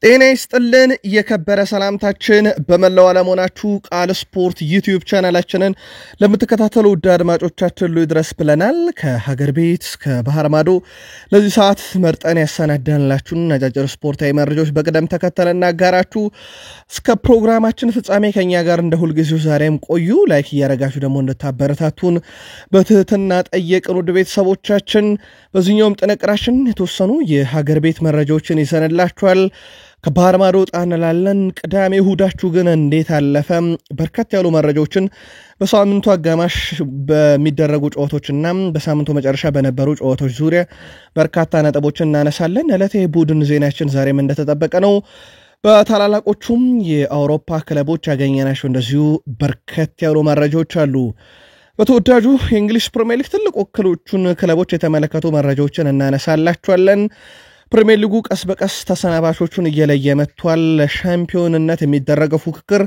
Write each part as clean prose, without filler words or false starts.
ጤና ይስጥልን የከበረ ሰላምታችን በመላው ዓለም ሆናችሁ ቃል ስፖርት ዩቲዩብ ቻናላችንን ለምትከታተሉ ውድ አድማጮቻችን ሁሉ ይድረስ ብለናል። ከሀገር ቤት እስከ ባህር ማዶ ለዚህ ሰዓት መርጠን ያሰናዳንላችሁን አጫጭር ስፖርታዊ መረጃዎች በቅደም ተከተል እናጋራችሁ። እስከ ፕሮግራማችን ፍጻሜ ከኛ ጋር እንደ ሁልጊዜው ዛሬም ቆዩ። ላይክ እያደረጋችሁ ደግሞ እንድታበረታቱን በትህትና ጠየቅን። ውድ ቤተሰቦቻችን በዚህኛውም ጥንቅራችን የተወሰኑ የሀገር ቤት መረጃዎችን ይዘንላችኋል። ከባህር ማዶ ጣንላለን። ቅዳሜ እሁዳችሁ ግን እንዴት አለፈ? በርከት ያሉ መረጃዎችን በሳምንቱ አጋማሽ በሚደረጉ ጨዋታዎችና በሳምንቱ መጨረሻ በነበሩ ጨዋታዎች ዙሪያ በርካታ ነጥቦችን እናነሳለን። ዕለታዊ ቡድን ዜናችን ዛሬም እንደተጠበቀ ነው። በታላላቆቹም የአውሮፓ ክለቦች ያገኘናቸው እንደዚሁ በርከት ያሉ መረጃዎች አሉ። በተወዳጁ የእንግሊዝ ፕሪሚየር ሊግ ትልቅ ወክሎቹን ክለቦች የተመለከቱ መረጃዎችን እናነሳላችኋለን። ፕሪሚየር ሊጉ ቀስ በቀስ ተሰናባሾቹን እየለየ መጥቷል። ለሻምፒዮንነት የሚደረገው ፉክክር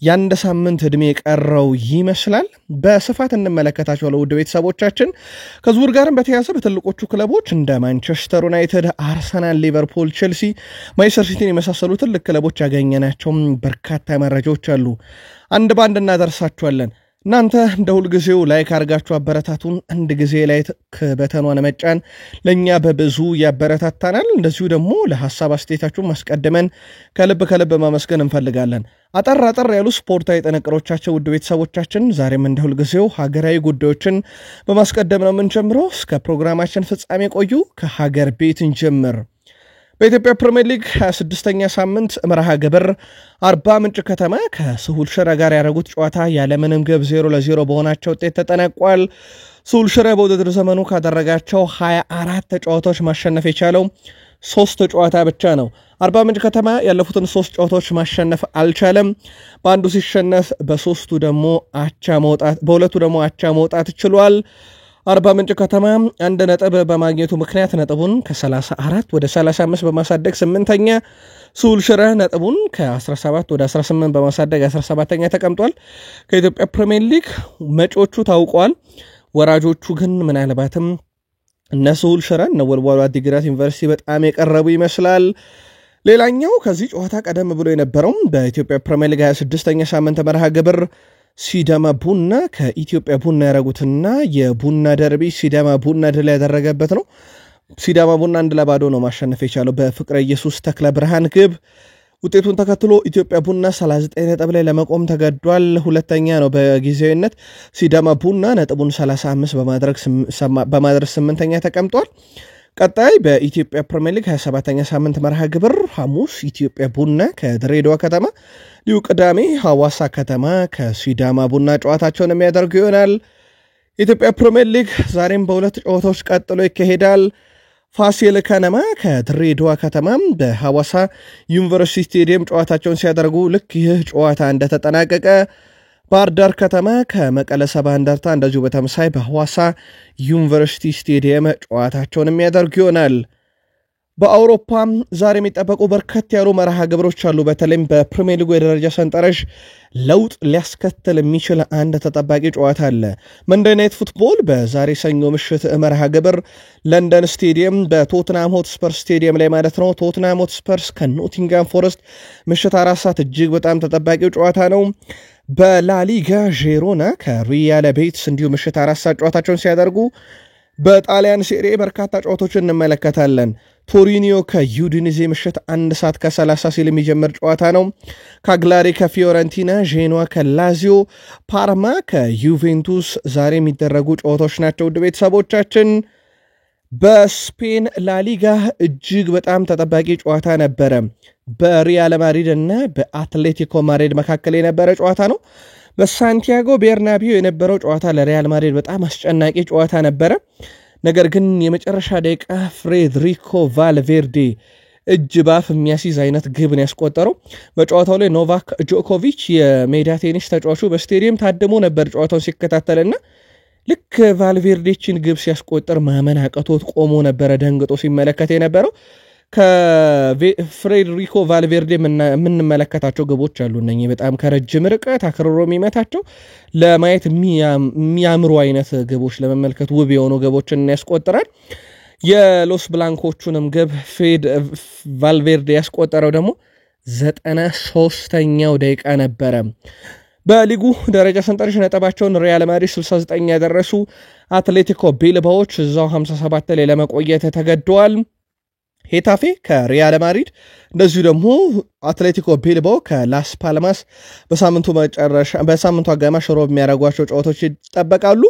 የአንድ ሳምንት ዕድሜ የቀረው ይመስላል። በስፋት እንመለከታቸዋለን ውድ ቤተሰቦቻችን። ከዝውውር ጋርም በተያያዘ በትልቆቹ ክለቦች እንደ ማንቸስተር ዩናይትድ፣ አርሰናል፣ ሊቨርፑል፣ ቼልሲ፣ ማንቸስተር ሲቲን የመሳሰሉ ትልቅ ክለቦች ያገኘናቸው በርካታ መረጃዎች አሉ። አንድ ባንድ እናደርሳቸዋለን። እናንተ እንደ ሁልጊዜው ላይክ አድርጋችሁ አበረታቱን። አንድ ጊዜ ላይ በተኗን መጫን ለኛ በብዙ ያበረታታናል። እንደዚሁ ደግሞ ለሐሳብ አስተያየታችሁን ማስቀደመን ከልብ ማመስገን እንፈልጋለን። አጠር ያሉ ስፖርታዊ ጥንቅሮቻችን ውድ ቤተሰቦቻችን ዛሬም እንደ ሁልጊዜው ሀገራዊ ጉዳዮችን በማስቀደም ነው የምንጀምረው። እስከ ፕሮግራማችን ፍጻሜ ቆዩ። ከሀገር ቤት እንጀምር። በኢትዮጵያ ፕሪሚየር ሊግ 26ኛ ሳምንት መርሃ ግብር አርባ ምንጭ ከተማ ከስሁል ሽረ ጋር ያደረጉት ጨዋታ ያለምንም ግብ 0-0 በሆናቸው ውጤት ተጠናቋል። ስሁል ሽረ በውድድር ዘመኑ ካደረጋቸው 24 ጨዋታዎች ማሸነፍ የቻለው 3 ጨዋታ ብቻ ነው። አርባ ምንጭ ከተማ ያለፉትን 3 ጨዋታዎች ማሸነፍ አልቻለም። በአንዱ ሲሸነፍ በሁለቱ ደግሞ አቻ መውጣት ችሏል። አርባ ምንጭ ከተማ አንድ ነጥብ በማግኘቱ ምክንያት ነጥቡን ከ34 ወደ 35 በማሳደግ 8ኛ፣ ስሁል ሽረ ነጥቡን ከ17 ወደ 18 በማሳደግ 17ኛ ተቀምጧል። ከኢትዮጵያ ፕሪሚየር ሊግ መጪዎቹ ታውቀዋል። ወራጆቹ ግን ምናልባትም እነ ስሁል ሽረ እነ ወልዋሎ ዓዲግራት ዩኒቨርሲቲ በጣም የቀረቡ ይመስላል። ሌላኛው ከዚህ ጨዋታ ቀደም ብሎ የነበረው በኢትዮጵያ ፕሪሚየር ሊግ 26ኛ ሳምንት መርሃ ግብር ሲዳማ ቡና ከኢትዮጵያ ቡና ያደረጉትና የቡና ደርቢ ሲዳማ ቡና ድል ያደረገበት ነው። ሲዳማ ቡና 1-0 ነው ማሸነፍ የቻለው በፍቅረ ኢየሱስ ተክለ ብርሃን ግብ። ውጤቱን ተከትሎ ኢትዮጵያ ቡና 39 ነጥብ ላይ ለመቆም ተገዷል። ሁለተኛ ነው በጊዜያዊነት። ሲዳማ ቡና ነጥቡን 35 በማድረስ 8ኛ ተቀምጧል። ቀጣይ በኢትዮጵያ ፕሪሚየር ሊግ 27ኛ ሳምንት መርሃ ግብር ሐሙስ ኢትዮጵያ ቡና ከድሬዳዋ ከተማ፣ ሊዩ ቅዳሜ ሐዋሳ ከተማ ከሲዳማ ቡና ጨዋታቸውን የሚያደርጉ ይሆናል። ኢትዮጵያ ፕሪሚየር ሊግ ዛሬም በሁለት ጨዋታዎች ቀጥሎ ይካሄዳል። ፋሲል ከነማ ከድሬዳዋ ከተማ በሐዋሳ ዩኒቨርሲቲ ስቴዲየም ጨዋታቸውን ሲያደርጉ ልክ ይህ ጨዋታ እንደተጠናቀቀ ባህር ዳር ከተማ ከመቀለ ሰባ እንደርታ እንደዚሁ በተመሳይ በሐዋሳ ዩኒቨርሲቲ ስቴዲየም ጨዋታቸውን የሚያደርጉ ይሆናል። በአውሮፓ ዛሬ የሚጠበቁ በርከት ያሉ መርሃ ግብሮች አሉ። በተለይም በፕሪሚየር ሊጉ የደረጃ ሰንጠረዥ ለውጥ ሊያስከትል የሚችል አንድ ተጠባቂ ጨዋታ አለ። መንደይ ናይት ፉትቦል በዛሬ ሰኞ ምሽት መርሃ ግብር ለንደን ስቴዲየም በቶትናም ሆትስፐርስ ስቴዲየም ላይ ማለት ነው። ቶትናም ሆትስፐርስ ከኖቲንጋም ፎረስት ምሽት 4 ሰዓት እጅግ በጣም ተጠባቂው ጨዋታ ነው። በላሊጋ ዤሮና ከሪያል ቤቲስ እንዲሁ ምሽት 4 ሰዓት ጨዋታቸውን ሲያደርጉ፣ በጣሊያን ሴሪኤ በርካታ ጨዋታዎችን እንመለከታለን። ቶሪኒዮ ከዩዲኒዜ ምሽት 1 ሰዓት ከ30 ሲል የሚጀምር ጨዋታ ነው። ካግላሪ ከፊዮረንቲና፣ ዤኖዋ ከላዚዮ፣ ፓርማ ከዩቬንቱስ ዛሬ የሚደረጉ ጨዋታዎች ናቸው። ውድ ቤተሰቦቻችን በስፔን ላሊጋ እጅግ በጣም ተጠባቂ ጨዋታ ነበረ። በሪያል ማድሪድ እና በአትሌቲኮ ማድሪድ መካከል የነበረ ጨዋታ ነው። በሳንቲያጎ ቤርናቢዮ የነበረው ጨዋታ ለሪያል ማድሪድ በጣም አስጨናቂ ጨዋታ ነበረ። ነገር ግን የመጨረሻ ደቂቃ ፍሬድሪኮ ቫልቬርዴ እጅ ባፍ የሚያስይዝ አይነት ግብን ያስቆጠረው። በጨዋታው ላይ ኖቫክ ጆኮቪች የሜዳ ቴኒስ ተጫዋቹ በስቴዲየም ታድሞ ነበር ጨዋታውን ሲከታተልና ልክ ቫልቬርዴችን ግብ ሲያስቆጠር ማመን አቅቶት ቆሞ ነበረ ደንግጦ ሲመለከት የነበረው። ከፍሬድሪኮ ቫልቬርዴ የምንመለከታቸው ግቦች አሉ። እነኚህ በጣም ከረጅም ርቀት አክርሮ የሚመታቸው ለማየት የሚያምሩ አይነት ግቦች፣ ለመመልከት ውብ የሆኑ ግቦችን ያስቆጥራል። የሎስ ብላንኮቹንም ግብ ፌድ ቫልቬርዴ ያስቆጠረው ደግሞ 93ኛው ደቂቃ ነበረ። በሊጉ ደረጃ ሰንጠረዥ ነጥባቸውን ሪያል ማድሪድ 69 ያደረሱ አትሌቲኮ ቢልባዎች እዛው 57 ላይ ለመቆየት ተገደዋል። ሄታፌ ከሪያል ማድሪድ እንደዚሁ ደግሞ አትሌቲኮ ቢልባኦ ከላስ ፓልማስ በሳምንቱ አጋማሽ ሮብ የሚያደርጓቸው ጨዋታዎች ይጠበቃሉ።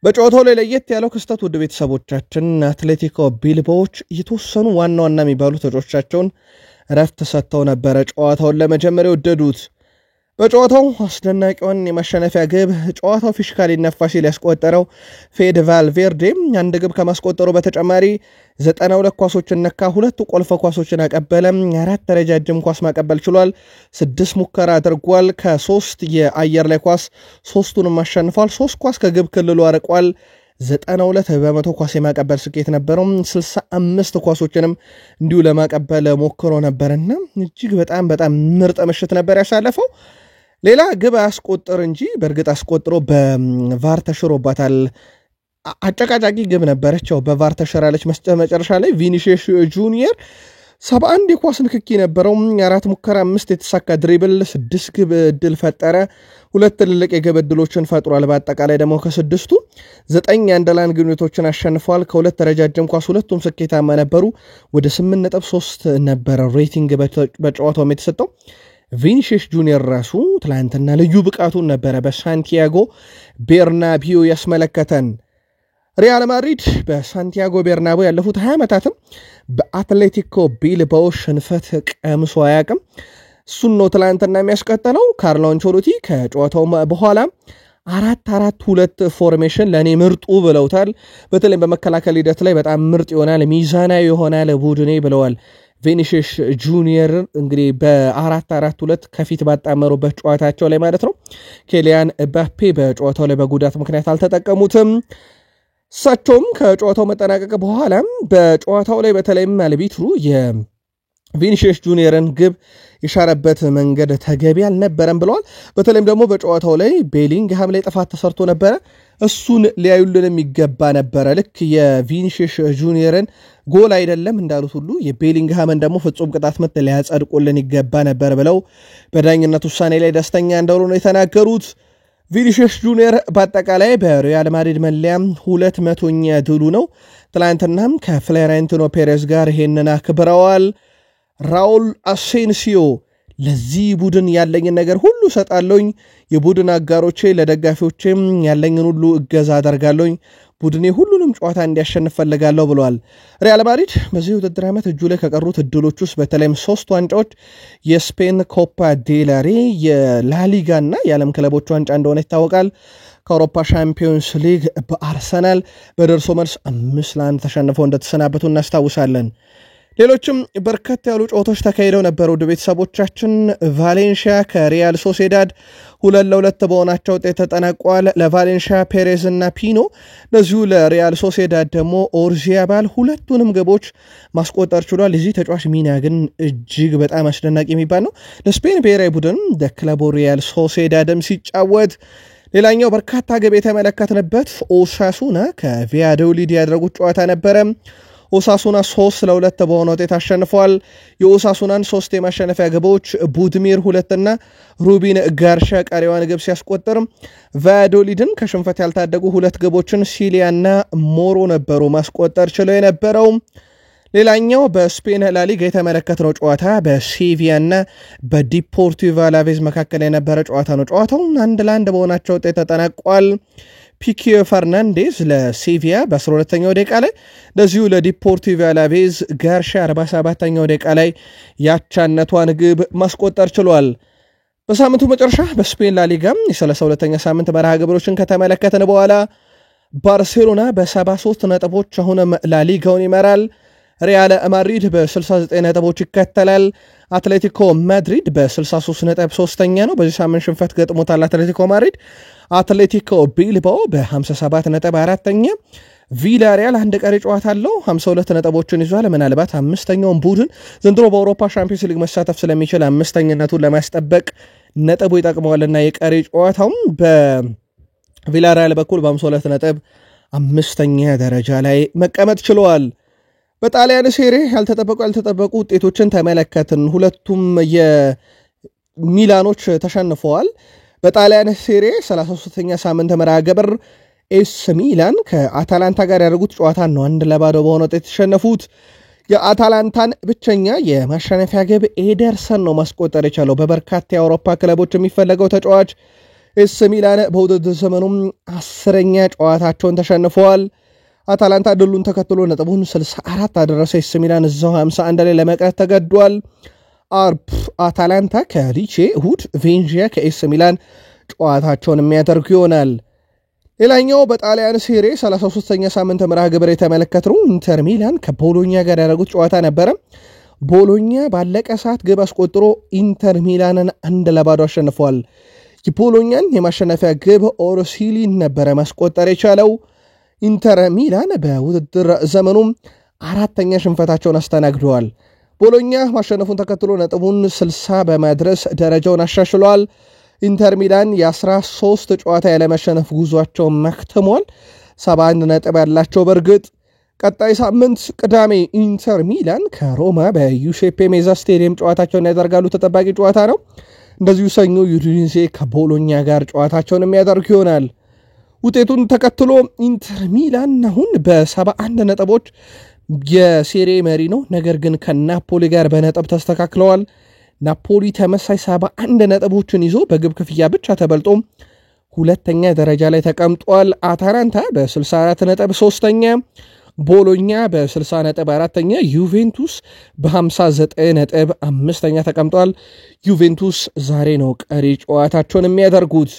በጨዋታው ላይ ለየት ያለው ክስተት ውድ ቤተሰቦቻችን አትሌቲኮ ቢልባዎች የተወሰኑ ዋና የሚባሉ ተጫዋቾቻቸውን ረፍት ሰጥተው ነበረ ጨዋታውን ለመጀመር የወደዱት። በጨዋታው አስደናቂውን የማሸነፊያ ግብ ጨዋታው ፊሽካ ሊነፋ ሲል ያስቆጠረው ፌድ ቫልቬርዴ አንድ ግብ ከማስቆጠሩ በተጨማሪ 92 ኳሶችን ነካ፣ 2 ቁልፍ ኳሶችን አቀበለ፣ 4 ረጃጅም ኳስ ማቀበል ችሏል፣ 6 ሙከራ አድርጓል፣ ከ3 የአየር ላይ ኳስ 3ቱንም አሸንፏል፣ 3 ኳስ ከግብ ክልሉ አርቋል፣ 92% ኳስ የማቀበል ስኬት ነበረው፣ 65 ኳሶችንም እንዲሁ ለማቀበል ሞክሮ ነበርና እጅግ በጣም ምርጥ ምሽት ነበር ያሳለፈው። ሌላ ግብ አስቆጥር እንጂ በእርግጥ አስቆጥሮ በቫር ተሽሮባታል። አጨቃጫቂ ግብ ነበረችው፣ በቫር ተሽራለች። መጨረሻ ላይ ቪኒሺየስ ጁኒየር 71 የኳስ ንክኪ ነበረው፣ 4 ሙከራ፣ 5 የተሳካ ድሪብል፣ 6 ግብ እድል ፈጠረ፣ 2 ትልልቅ የግብ እድሎችን ፈጥሯል። በአጠቃላይ ደግሞ ከ6ቱ 9 የአንደላን ግንኙነቶችን አሸንፏል። ከ2 ረጃጅም ኳስ 2ቱም ስኬታማ ነበሩ። ወደ 8.3 ነበረ ሬቲንግ በጨዋታው የተሰጠው። ቪኒሺየስ ጁኒየር ራሱ ትላንትና ልዩ ብቃቱን ነበረ በሳንቲያጎ ቤርናቢዮ ያስመለከተን። ሪያል ማድሪድ በሳንቲያጎ ቤርናቢዮ ያለፉት 20 ዓመታትም በአትሌቲኮ ቢልባኦ ሽንፈት ቀምሶ አያውቅም። እሱን ነው ትላንትና የሚያስቀጥለው። ካርሎ አንቸሎቲ ከጨዋታው በኋላ 4-4-2 ፎርሜሽን ለእኔ ምርጡ ብለውታል። በተለይም በመከላከል ሂደት ላይ በጣም ምርጥ ይሆናል፣ ሚዛናዊ ይሆናል ቡድኔ ብለዋል። ቪኒሺየስ ጁኒየር እንግዲህ በ4-4-2 ከፊት ባጣመሩበት ጨዋታቸው ላይ ማለት ነው። ኬሊያን ኤምባፔ በጨዋታው ላይ በጉዳት ምክንያት አልተጠቀሙትም። እሳቸውም ከጨዋታው መጠናቀቅ በኋላ በጨዋታው ላይ በተለይም አልቢትሩ የቪኒሺየስ ጁኒየርን ግብ የሻረበት መንገድ ተገቢ አልነበረም ብለዋል። በተለይም ደግሞ በጨዋታው ላይ ቤሊንግሃም ላይ ጥፋት ተሰርቶ ነበረ፣ እሱን ሊያዩልን የሚገባ ነበረ። ልክ የቪኒሺየስ ጁኒየርን ጎል አይደለም እንዳሉት ሁሉ የቤሊንግሃምን ደግሞ ፍጹም ቅጣት ምት ሊያጸድቁልን ይገባ ነበር ብለው በዳኝነት ውሳኔ ላይ ደስተኛ እንደሆኑ ነው የተናገሩት። ቪኒሺየስ ጁኒየር በአጠቃላይ በሪያል ማድሪድ መለያ 200ኛ ድሉ ነው። ትላንትናም ከፍሎሬንቲኖ ፔሬዝ ጋር ይሄንን አክብረዋል። ራውል አሴንሲዮ ለዚህ ቡድን ያለኝን ነገር ሁሉ ሰጣለኝ፣ የቡድን አጋሮቼ ለደጋፊዎቼም ያለኝን ሁሉ እገዛ አደርጋለኝ፣ ቡድኔ ሁሉንም ጨዋታ እንዲያሸንፍ ፈልጋለሁ ብለዋል። ሪያል ማድሪድ በዚህ ውድድር ዓመት እጁ ላይ ከቀሩት እድሎች ውስጥ በተለይም 3 ዋንጫዎች የስፔን ኮፓ ዴላሬ፣ የላሊጋ እና የዓለም ክለቦች ዋንጫ እንደሆነ ይታወቃል። ከአውሮፓ ሻምፒዮንስ ሊግ በአርሰናል በደርሶ መልስ 5-1 ተሸንፈው እንደተሰናበቱ እናስታውሳለን። ሌሎችም በርከት ያሉ ጨዋታዎች ተካሂደው ነበር። ወደ ቤተሰቦቻችን ቫሌንሺያ ከሪያል ሶሴዳድ 2-2 በሆናቸው ውጤት ተጠናቋል። ለቫሌንሺያ ፔሬዝ እና ፒኖ፣ ለዚሁ ለሪያል ሶሴዳድ ደግሞ ኦርዚያባል ሁለቱንም ግቦች ማስቆጠር ችሏል። የዚህ ተጫዋች ሚና ግን እጅግ በጣም አስደናቂ የሚባል ነው። ለስፔን ብሔራዊ ቡድን ለክለቡ ሪያል ሶሴዳድም ሲጫወት ሌላኛው በርካታ ግብ የተመለከትንበት ኦሳሱና ከቪያዶሊድ ያደረጉት ጨዋታ ነበረ። ኦሳሱና 3-2 በሆነ ውጤት አሸንፏል። የኦሳሱናን 3 የማሸነፊያ ግቦች ቡድሚር 2 እና ሩቢን ጋርሻ ቀሪዋን ግብ ሲያስቆጥር፣ ቫያዶሊድን ከሽንፈት ያልታደጉ 2 ግቦችን ሲሊያና ሞሮ ነበሩ ማስቆጠር ችለው የነበረው። ሌላኛው በስፔን ላሊጋ የተመለከትነው ጨዋታ በሴቪያ እና በዲፖርቲቮ አላቬዝ መካከል የነበረ ጨዋታ ነው። ጨዋታው 1-1 በሆናቸው ውጤት ተጠናቋል። ፒኬ ፈርናንዴዝ ለሴቪያ በ12ኛው ደቂቃ ላይ፣ ለዚሁ ለዲፖርቲቮ አላቬዝ ጋርሻ 47ኛው ደቂቃ ላይ ያቻነቷን ግብ ማስቆጠር ችሏል። በሳምንቱ መጨረሻ በስፔን ላሊጋ የ32ኛ ሳምንት መርሃ ግብሮችን ከተመለከትን በኋላ ባርሴሎና በ73 ነጥቦች አሁንም ላሊጋውን ይመራል። ሪያል ማድሪድ በ69 ነጥቦች ይከተላል። አትሌቲኮ ማድሪድ በ63 ነጥብ ሶስተኛ ነው። በዚህ ሳምንት ሽንፈት ገጥሞታል አትሌቲኮ ማድሪድ። አትሌቲኮ ቢልባኦ በ57 ነጥብ አራተኛ፣ ቪላሪያል አንድ ቀሪ ጨዋታ አለው 52 ነጥቦችን ይዟል። ምናልባት አምስተኛውን ቡድን ዘንድሮ በአውሮፓ ሻምፒዮንስ ሊግ መሳተፍ ስለሚችል አምስተኛነቱን ለማስጠበቅ ነጥቡ ይጠቅመዋልና የቀሪ ጨዋታውም በቪላሪያል በኩል በ52 ነጥብ አምስተኛ ደረጃ ላይ መቀመጥ ችለዋል። በጣሊያን ሴሪ ያልተጠበቁ ውጤቶችን ተመለከትን። ሁለቱም የሚላኖች ተሸንፈዋል። በጣሊያን ሴሪ 33ኛ ሳምንት መርሃ ግብር ኤስ ሚላን ከአታላንታ ጋር ያደረጉት ጨዋታ ነው 1-0 በሆነ ውጤት የተሸነፉት። የአታላንታን ብቸኛ የማሸነፊያ ግብ ኤደርሰን ነው ማስቆጠር የቻለው። በበርካታ የአውሮፓ ክለቦች የሚፈለገው ተጫዋች ኤስ ሚላን በውድድር ዘመኑም 10ኛ ጨዋታቸውን ተሸንፈዋል። አታላንታ ድሉን ተከትሎ ነጥቡን 64 አደረሰ። ኤስ ሚላን እዛው 51 ላይ ለመቅረት ተገዷል። አርብ አታላንታ ከሊቼ፣ እሁድ ቬንዚያ ከኤስ ሚላን ጨዋታቸውን የሚያደርጉ ይሆናል። ሌላኛው በጣሊያን ሴሪ 33ኛ ሳምንት መርሃ ግብር የተመለከተው ኢንተር ሚላን ከቦሎኛ ጋር ያደረጉት ጨዋታ ነበረ። ቦሎኛ ባለቀ ሰዓት ግብ አስቆጥሮ ኢንተር ሚላንን 1-0 አሸንፏል። የቦሎኛን የማሸነፊያ ግብ ኦርሲሊን ነበረ ማስቆጠር የቻለው። ኢንተር ሚላን በውድድር ዘመኑም 4ኛ ሽንፈታቸውን አስተናግደዋል። ቦሎኛ ማሸነፉን ተከትሎ ነጥቡን 60 በማድረስ ደረጃውን አሻሽሏል። ኢንተር ሚላን የ13 ጨዋታ ያለመሸነፍ ጉዟቸውን መክተሟል። 71 ነጥብ ያላቸው። በእርግጥ ቀጣይ ሳምንት ቅዳሜ ኢንተር ሚላን ከሮማ በዩሴፔ ሜዛ ስቴዲየም ጨዋታቸውን ያደርጋሉ። ተጠባቂ ጨዋታ ነው። እንደዚሁ ሰኞ ዩዲኔዜ ከቦሎኛ ጋር ጨዋታቸውን የሚያደርጉ ይሆናል። ውጤቱን ተከትሎ ኢንተር ሚላን አሁን በ71 ነጥቦች የሴሪ መሪ ነው። ነገር ግን ከናፖሊ ጋር በነጥብ ተስተካክለዋል። ናፖሊ ተመሳይ 71 ነጥቦችን ይዞ በግብ ክፍያ ብቻ ተበልጦ ሁለተኛ ደረጃ ላይ ተቀምጧል። አታላንታ በ64 ነጥብ ሶስተኛ፣ ቦሎኛ በ60 ነጥብ አራተኛ፣ ዩቬንቱስ በ59 ነጥብ አምስተኛ ተቀምጧል። ዩቬንቱስ ዛሬ ነው ቀሪ ጨዋታቸውን የሚያደርጉት።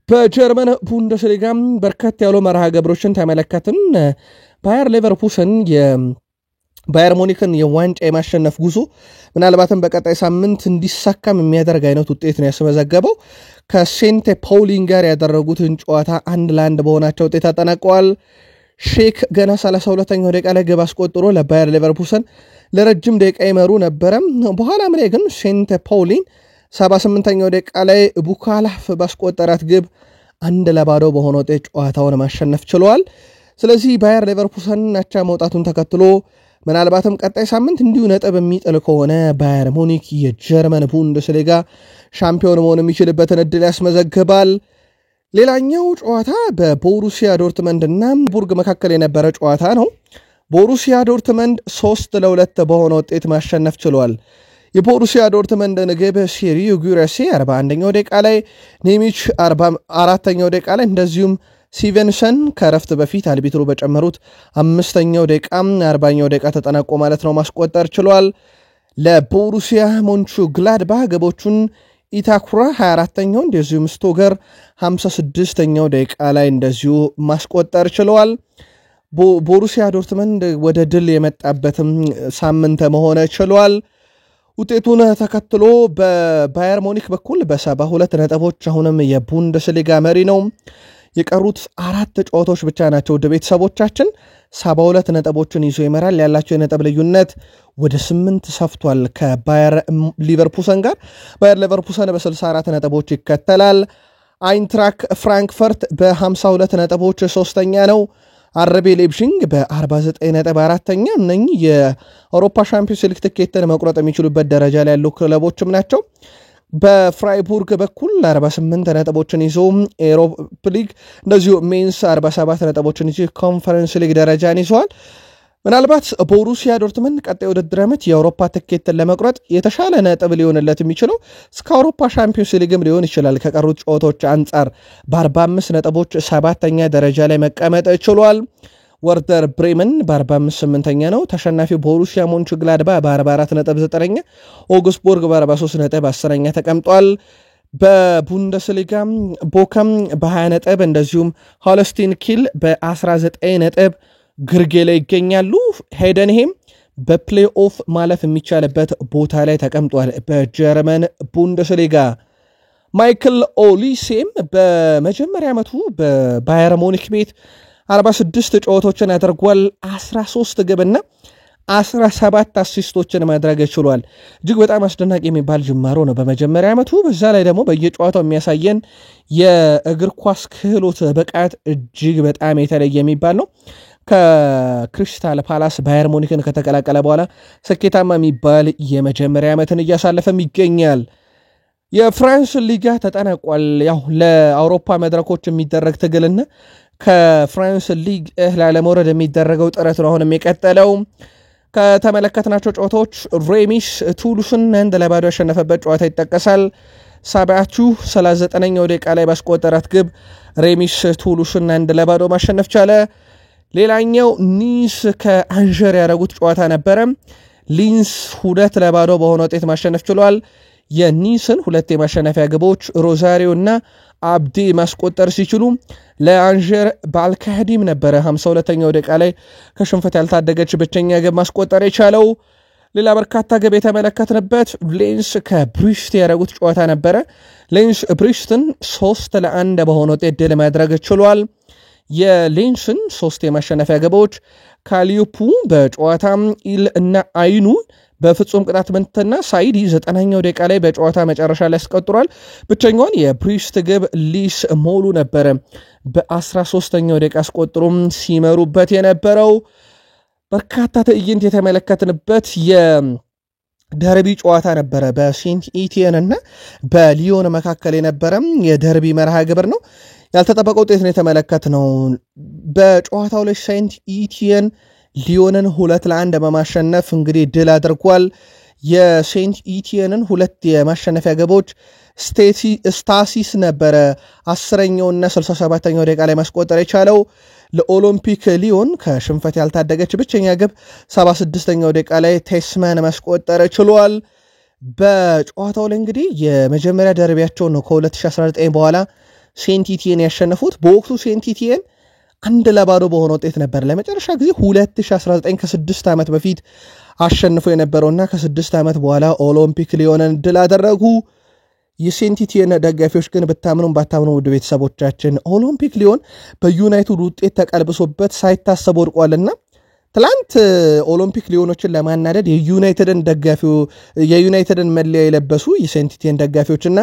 በጀርመን ቡንደስሊጋ በርከት ያሉ መርሃ ግብሮችን ተመለከትን። ባየር ሌቨርኩሰን ባየር ሙኒክን የዋንጫ የማሸነፍ ጉዞ ምናልባትም በቀጣይ ሳምንት እንዲሳካም የሚያደርግ አይነት ውጤት ነው ያስመዘገበው። ከሴንት ፓውሊን ጋር ያደረጉትን ጨዋታ 1-1 በሆናቸው ውጤት አጠናቀዋል። ሼክ ገና 32ኛው ደቂቃ ላይ ግብ አስቆጥሮ ለባየር ሌቨርኩሰን ለረጅም ደቂቃ ይመሩ ነበረ። በኋላም ላይ ግን ሴንት ፓውሊን 78ኛው ደቂቃ ላይ ቡካላፍ ባስቆጠራት ግብ 1-0 በሆነ ውጤት ጨዋታውን ማሸነፍ ችለዋል። ስለዚህ ባየር ሌቨርኩሰን አቻ መውጣቱን ተከትሎ ምናልባትም ቀጣይ ሳምንት እንዲሁ ነጥብ የሚጥል ከሆነ ባየር ሙኒክ የጀርመን ቡንደስሊጋ ሻምፒዮን መሆን የሚችልበትን እድል ያስመዘግባል። ሌላኛው ጨዋታ በቦሩሲያ ዶርትመንድ እና ቡርግ መካከል የነበረ ጨዋታ ነው። ቦሩሲያ ዶርትመንድ 3-2 በሆነ ውጤት ማሸነፍ ችሏል። የቦሩሲያ ዶርትመንድ ግብ ሴሪዮ ጉሬሴ 41ኛው ደቂቃ ላይ፣ ኔሚች 44ኛው ደቂቃ ላይ እንደዚሁም ሲቨንሰን ከረፍት በፊት አልቢትሩ በጨመሩት 5ኛው ደቂቃ 40ኛው ደቂቃ ተጠናቆ ማለት ነው ማስቆጠር ችሏል። ለቦሩሲያ ሞንቹግላድባህ ግቦቹን ኢታኩራ 24ኛው እንደዚሁም ስቶገር 56ኛው ደቂቃ ላይ እንደዚሁ ማስቆጠር ችለዋል። ቦሩሲያ ዶርትመንድ ወደ ድል የመጣበትም ሳምንት መሆነ ችሏል። ውጤቱን ተከትሎ በባየር ሙኒክ በኩል በ72 ነጥቦች አሁንም የቡንደስሊጋ መሪ ነው። የቀሩት 4 ጨዋታዎች ብቻ ናቸው። ወደ ቤተሰቦቻችን 72 ነጥቦችን ይዞ ይመራል። ያላቸው የነጥብ ልዩነት ወደ 8 ሰፍቷል ከባየር ሊቨርፑሰን ጋር። ባየር ሊቨርፑሰን በ64 ነጥቦች ይከተላል። አይንትራክ ፍራንክፈርት በ52 ነጥቦች ሶስተኛ ነው። አርቤ ሌፕዚግ በ49 ነጥብ አራተኛ። እነኚህ የአውሮፓ ሻምፒዮንስ ሊግ ትኬትን መቁረጥ የሚችሉበት ደረጃ ላይ ያሉ ክለቦችም ናቸው። በፍራይቡርግ በኩል 48 ነጥቦችን ይዞ ኤሮፓ ሊግ እንደዚሁ ሜንስ 47 ነጥቦችን ይዞ ኮንፈረንስ ሊግ ደረጃን ይዘዋል። ምናልባት ቦሩሲያ ዶርትመንድ ቀጣይ ውድድር ዓመት የአውሮፓ ትኬትን ለመቁረጥ የተሻለ ነጥብ ሊሆንለት የሚችለው እስከ አውሮፓ ሻምፒዮንስ ሊግም ሊሆን ይችላል። ከቀሩት ጨዋታዎች አንጻር በ45 ነጥቦች 7ኛ ደረጃ ላይ መቀመጥ ችሏል። ወርደር ብሬመን በ48ኛ ነው። ተሸናፊው ቦሩሲያ ሞንቹግላድባህ በ44 ነጥብ 9ኛ፣ ኦግስቡርግ በ43 ነጥብ 10ኛ ተቀምጧል። በቡንደስሊጋ ቦከም በ20 ነጥብ እንደዚሁም ሆልስቲን ኪል በ19 ነጥብ ግርጌ ላይ ይገኛሉ። ሄደንሄም በፕሌይኦፍ ማለፍ የሚቻልበት ቦታ ላይ ተቀምጧል። በጀርመን ቡንደስሊጋ ማይክል ኦሊሴም በመጀመሪያ ዓመቱ በባየር ሙኒክ ቤት 46 ጨዋታዎችን አድርጓል። 13 ግብና 17 አሲስቶችን ማድረግ ችሏል። እጅግ በጣም አስደናቂ የሚባል ጅማሮ ነው በመጀመሪያ ዓመቱ። በዛ ላይ ደግሞ በየጨዋታው የሚያሳየን የእግር ኳስ ክህሎት ብቃት እጅግ በጣም የተለየ የሚባል ነው። ከክሪስታል ፓላስ ባየር ሙኒክን ከተቀላቀለ በኋላ ስኬታማ የሚባል የመጀመሪያ ዓመትን እያሳለፈም ይገኛል። የፍራንስ ሊጋ ተጠናቋል። ያው ለአውሮፓ መድረኮች የሚደረግ ትግልና ከፍራንስ ሊግ ላለመውረድ የሚደረገው ጥረት ነው አሁን የሚቀጥለው። ከተመለከትናቸው ጨዋታዎች ሬሚስ ቱሉስን 1-0 ያሸነፈበት ጨዋታ ይጠቀሳል። ሳባቹ 39ኛው ደቂቃ ላይ ባስቆጠራት ግብ ሬሚስ ቱሉስን 1-0 ማሸነፍ ቻለ። ሌላኛው ኒስ ከአንጀር ያደረጉት ጨዋታ ነበረ። ሊንስ 2-0 በሆነ ውጤት ማሸነፍ ችሏል። የኒስን ሁለት የማሸነፊያ ግቦች ሮዛሪዮ እና አብዲ ማስቆጠር ሲችሉ ለአንጀር ባልካህዲም ነበረ 52ኛው ደቂቃ ላይ ከሽንፈት ያልታደገች ብቸኛ ግብ ማስቆጠር የቻለው። ሌላ በርካታ ግብ የተመለከትንበት ሌንስ ከብሪስት ያደረጉት ጨዋታ ነበረ። ሌንስ ብሪስትን 3-1 በሆነ ውጤት ድል ማድረግ ችሏል። የሌንስን 3 የማሸነፊያ ግቦች ካሊዮፑ በጨዋታ ኢል እና አይኑ በፍጹም ቅጣት ምትና ሳይዲ 90ኛው ደቂቃ ላይ በጨዋታ መጨረሻ ላይ ያስቆጥሯል። ብቸኛውን የብሪስት ግብ ሊስ ሞሉ ነበረ በ13ኛው ደቂቃ አስቆጥሮም ሲመሩበት የነበረው። በርካታ ትዕይንት የተመለከትንበት የደርቢ ጨዋታ ነበረ። በሴንት ኢቲየን እና በሊዮን መካከል የነበረ የደርቢ መርሃ ግብር ነው። ያልተጠበቀ ውጤት ነው የተመለከትነው። በጨዋታው ላይ ሴንት ኢቲየን ሊዮንን 2-1 በማሸነፍ እንግዲህ ድል አድርጓል። የሴንት ኢቲየንን 2 የማሸነፊያ ግቦች ስታሲስ ነበረ 10ኛውና 67ኛው ደቂቃ ላይ ማስቆጠር የቻለው። ለኦሎምፒክ ሊዮን ከሽንፈት ያልታደገች ብቸኛ ግብ 76ኛው ደቂቃ ላይ ቴስማን ማስቆጠር ችሏል። በጨዋታው ላይ እንግዲህ የመጀመሪያ ደርቢያቸው ነው ከ2019 በኋላ ሴንት ኢቲየን ያሸነፉት። በወቅቱ ሴንት ኢቲየን 1-0 በሆነ ውጤት ነበር ለመጨረሻ ጊዜ 2019 ከ6 ዓመት በፊት አሸንፎ የነበረውና ከ6 ዓመት በኋላ ኦሎምፒክ ሊዮንን ድል አደረጉ። የሴንት ኢቲየን ደጋፊዎች ግን ብታምኑም ባታምኑ ውድ ቤተሰቦቻችን ኦሎምፒክ ሊዮን በዩናይትድ ውጤት ተቀልብሶበት ሳይታሰብ ወድቋልና ትላንት ኦሎምፒክ ሊዮኖችን ለማናደድ የዩናይትድን መለያ የለበሱ የሴንት ኢቲየን ደጋፊዎችና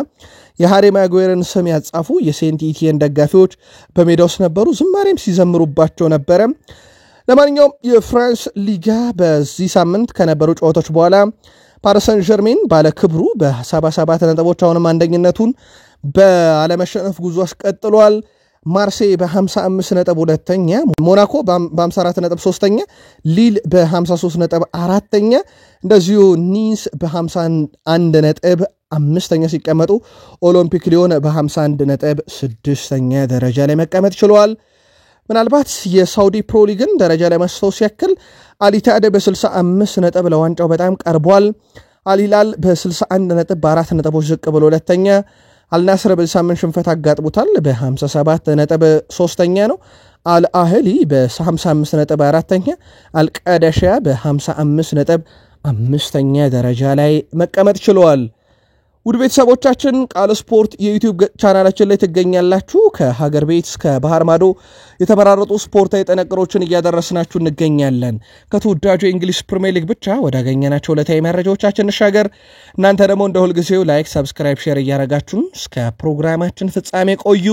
የሃሪ ማጉዌርን ስም ያጻፉ የሴንት ኢቲየን ደጋፊዎች በሜዳ ውስጥ ነበሩ። ዝማሬም ሲዘምሩባቸው ነበረ። ለማንኛውም የፍራንስ ሊጋ በዚህ ሳምንት ከነበሩ ጨዋታዎች በኋላ ፓሪስ ሰን ዠርሜን ባለ ክብሩ በ77 ነጥቦች አሁንም አንደኝነቱን በአለመሸነፍ ጉዞ አስቀጥሏል። ማርሴይ በ55 ነጥብ ሁለተኛ፣ ሞናኮ በ54 ነጥብ ሶስተኛ፣ ሊል በ53 ነጥብ አራተኛ፣ እንደዚሁ ኒስ በ51 ነጥብ አምስተኛ ሲቀመጡ ኦሎምፒክ ሊዮን በ51 ነጥብ ስድስተኛ ደረጃ ላይ መቀመጥ ችሏል። ምናልባት የሳውዲ ፕሮ ሊግን ደረጃ ላይ ማስታወስ ያክል አልኢትሃድ በ65 ነጥብ ለዋንጫው በጣም ቀርቧል። አልሂላል በ61 ነጥብ በ4 ነጥቦች ዝቅ ብሎ ሁለተኛ፣ አልናስር በሳምንት ሽንፈት አጋጥሞታል በ57 ነጥብ ሶስተኛ ነው። አልአህሊ በ55 ነጥብ አራተኛ፣ አልቃዳሺያ በ55 ነጥብ አምስተኛ ደረጃ ላይ መቀመጥ ችለዋል። ውድ ቤተሰቦቻችን ቃል ስፖርት የዩቲዩብ ቻናላችን ላይ ትገኛላችሁ። ከሀገር ቤት እስከ ባህር ማዶ የተመራረጡ ስፖርታዊ ጥንቅሮችን እያደረስናችሁ እንገኛለን። ከተወዳጁ የእንግሊዝ ፕሪሚየር ሊግ ብቻ ወዳገኘናቸው ዕለታዊ መረጃዎቻችን እንሻገር። እናንተ ደግሞ እንደ ሁልጊዜው ላይክ፣ ሰብስክራይብ፣ ሼር እያደረጋችሁን እስከ ፕሮግራማችን ፍጻሜ ቆዩ።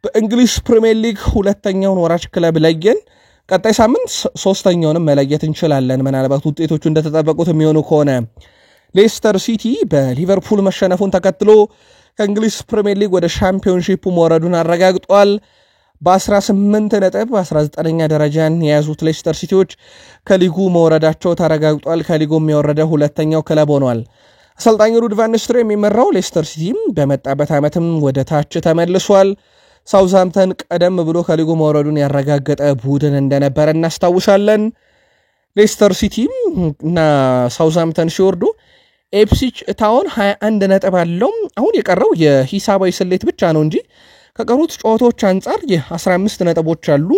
በእንግሊዝ ፕሪሚየር ሊግ ሁለተኛውን ወራጅ ክለብ ለየን። ቀጣይ ሳምንት ሶስተኛውንም መለየት እንችላለን፣ ምናልባት ውጤቶቹ እንደተጠበቁት የሚሆኑ ከሆነ። ሌስተር ሲቲ በሊቨርፑል መሸነፉን ተከትሎ ከእንግሊዝ ፕሪሚየር ሊግ ወደ ሻምፒዮንሺፑ መውረዱን አረጋግጧል። በ18 ነጥብ 19ኛ ደረጃን የያዙት ሌስተር ሲቲዎች ከሊጉ መውረዳቸው ተረጋግጧል። ከሊጉ የሚወረደ ሁለተኛው ክለብ ሆኗል። አሰልጣኝ ሩድ ቫን ኒስተልሮይ የሚመራው ሌስተር ሲቲም በመጣበት ዓመትም ወደ ታች ተመልሷል። ሳውዝሃምፕተን ቀደም ብሎ ከሊጉ መውረዱን ያረጋገጠ ቡድን እንደነበረ እናስታውሳለን። ሌስተር ሲቲም እና ሳውዝሃምፕተን ሲወርዱ ኤፕስዊች ታውን 21 ነጥብ አለው። አሁን የቀረው የሂሳባዊ ስሌት ብቻ ነው እንጂ ከቀሩት ጨዋታዎች አንጻር የ15 ነጥቦች አሉ።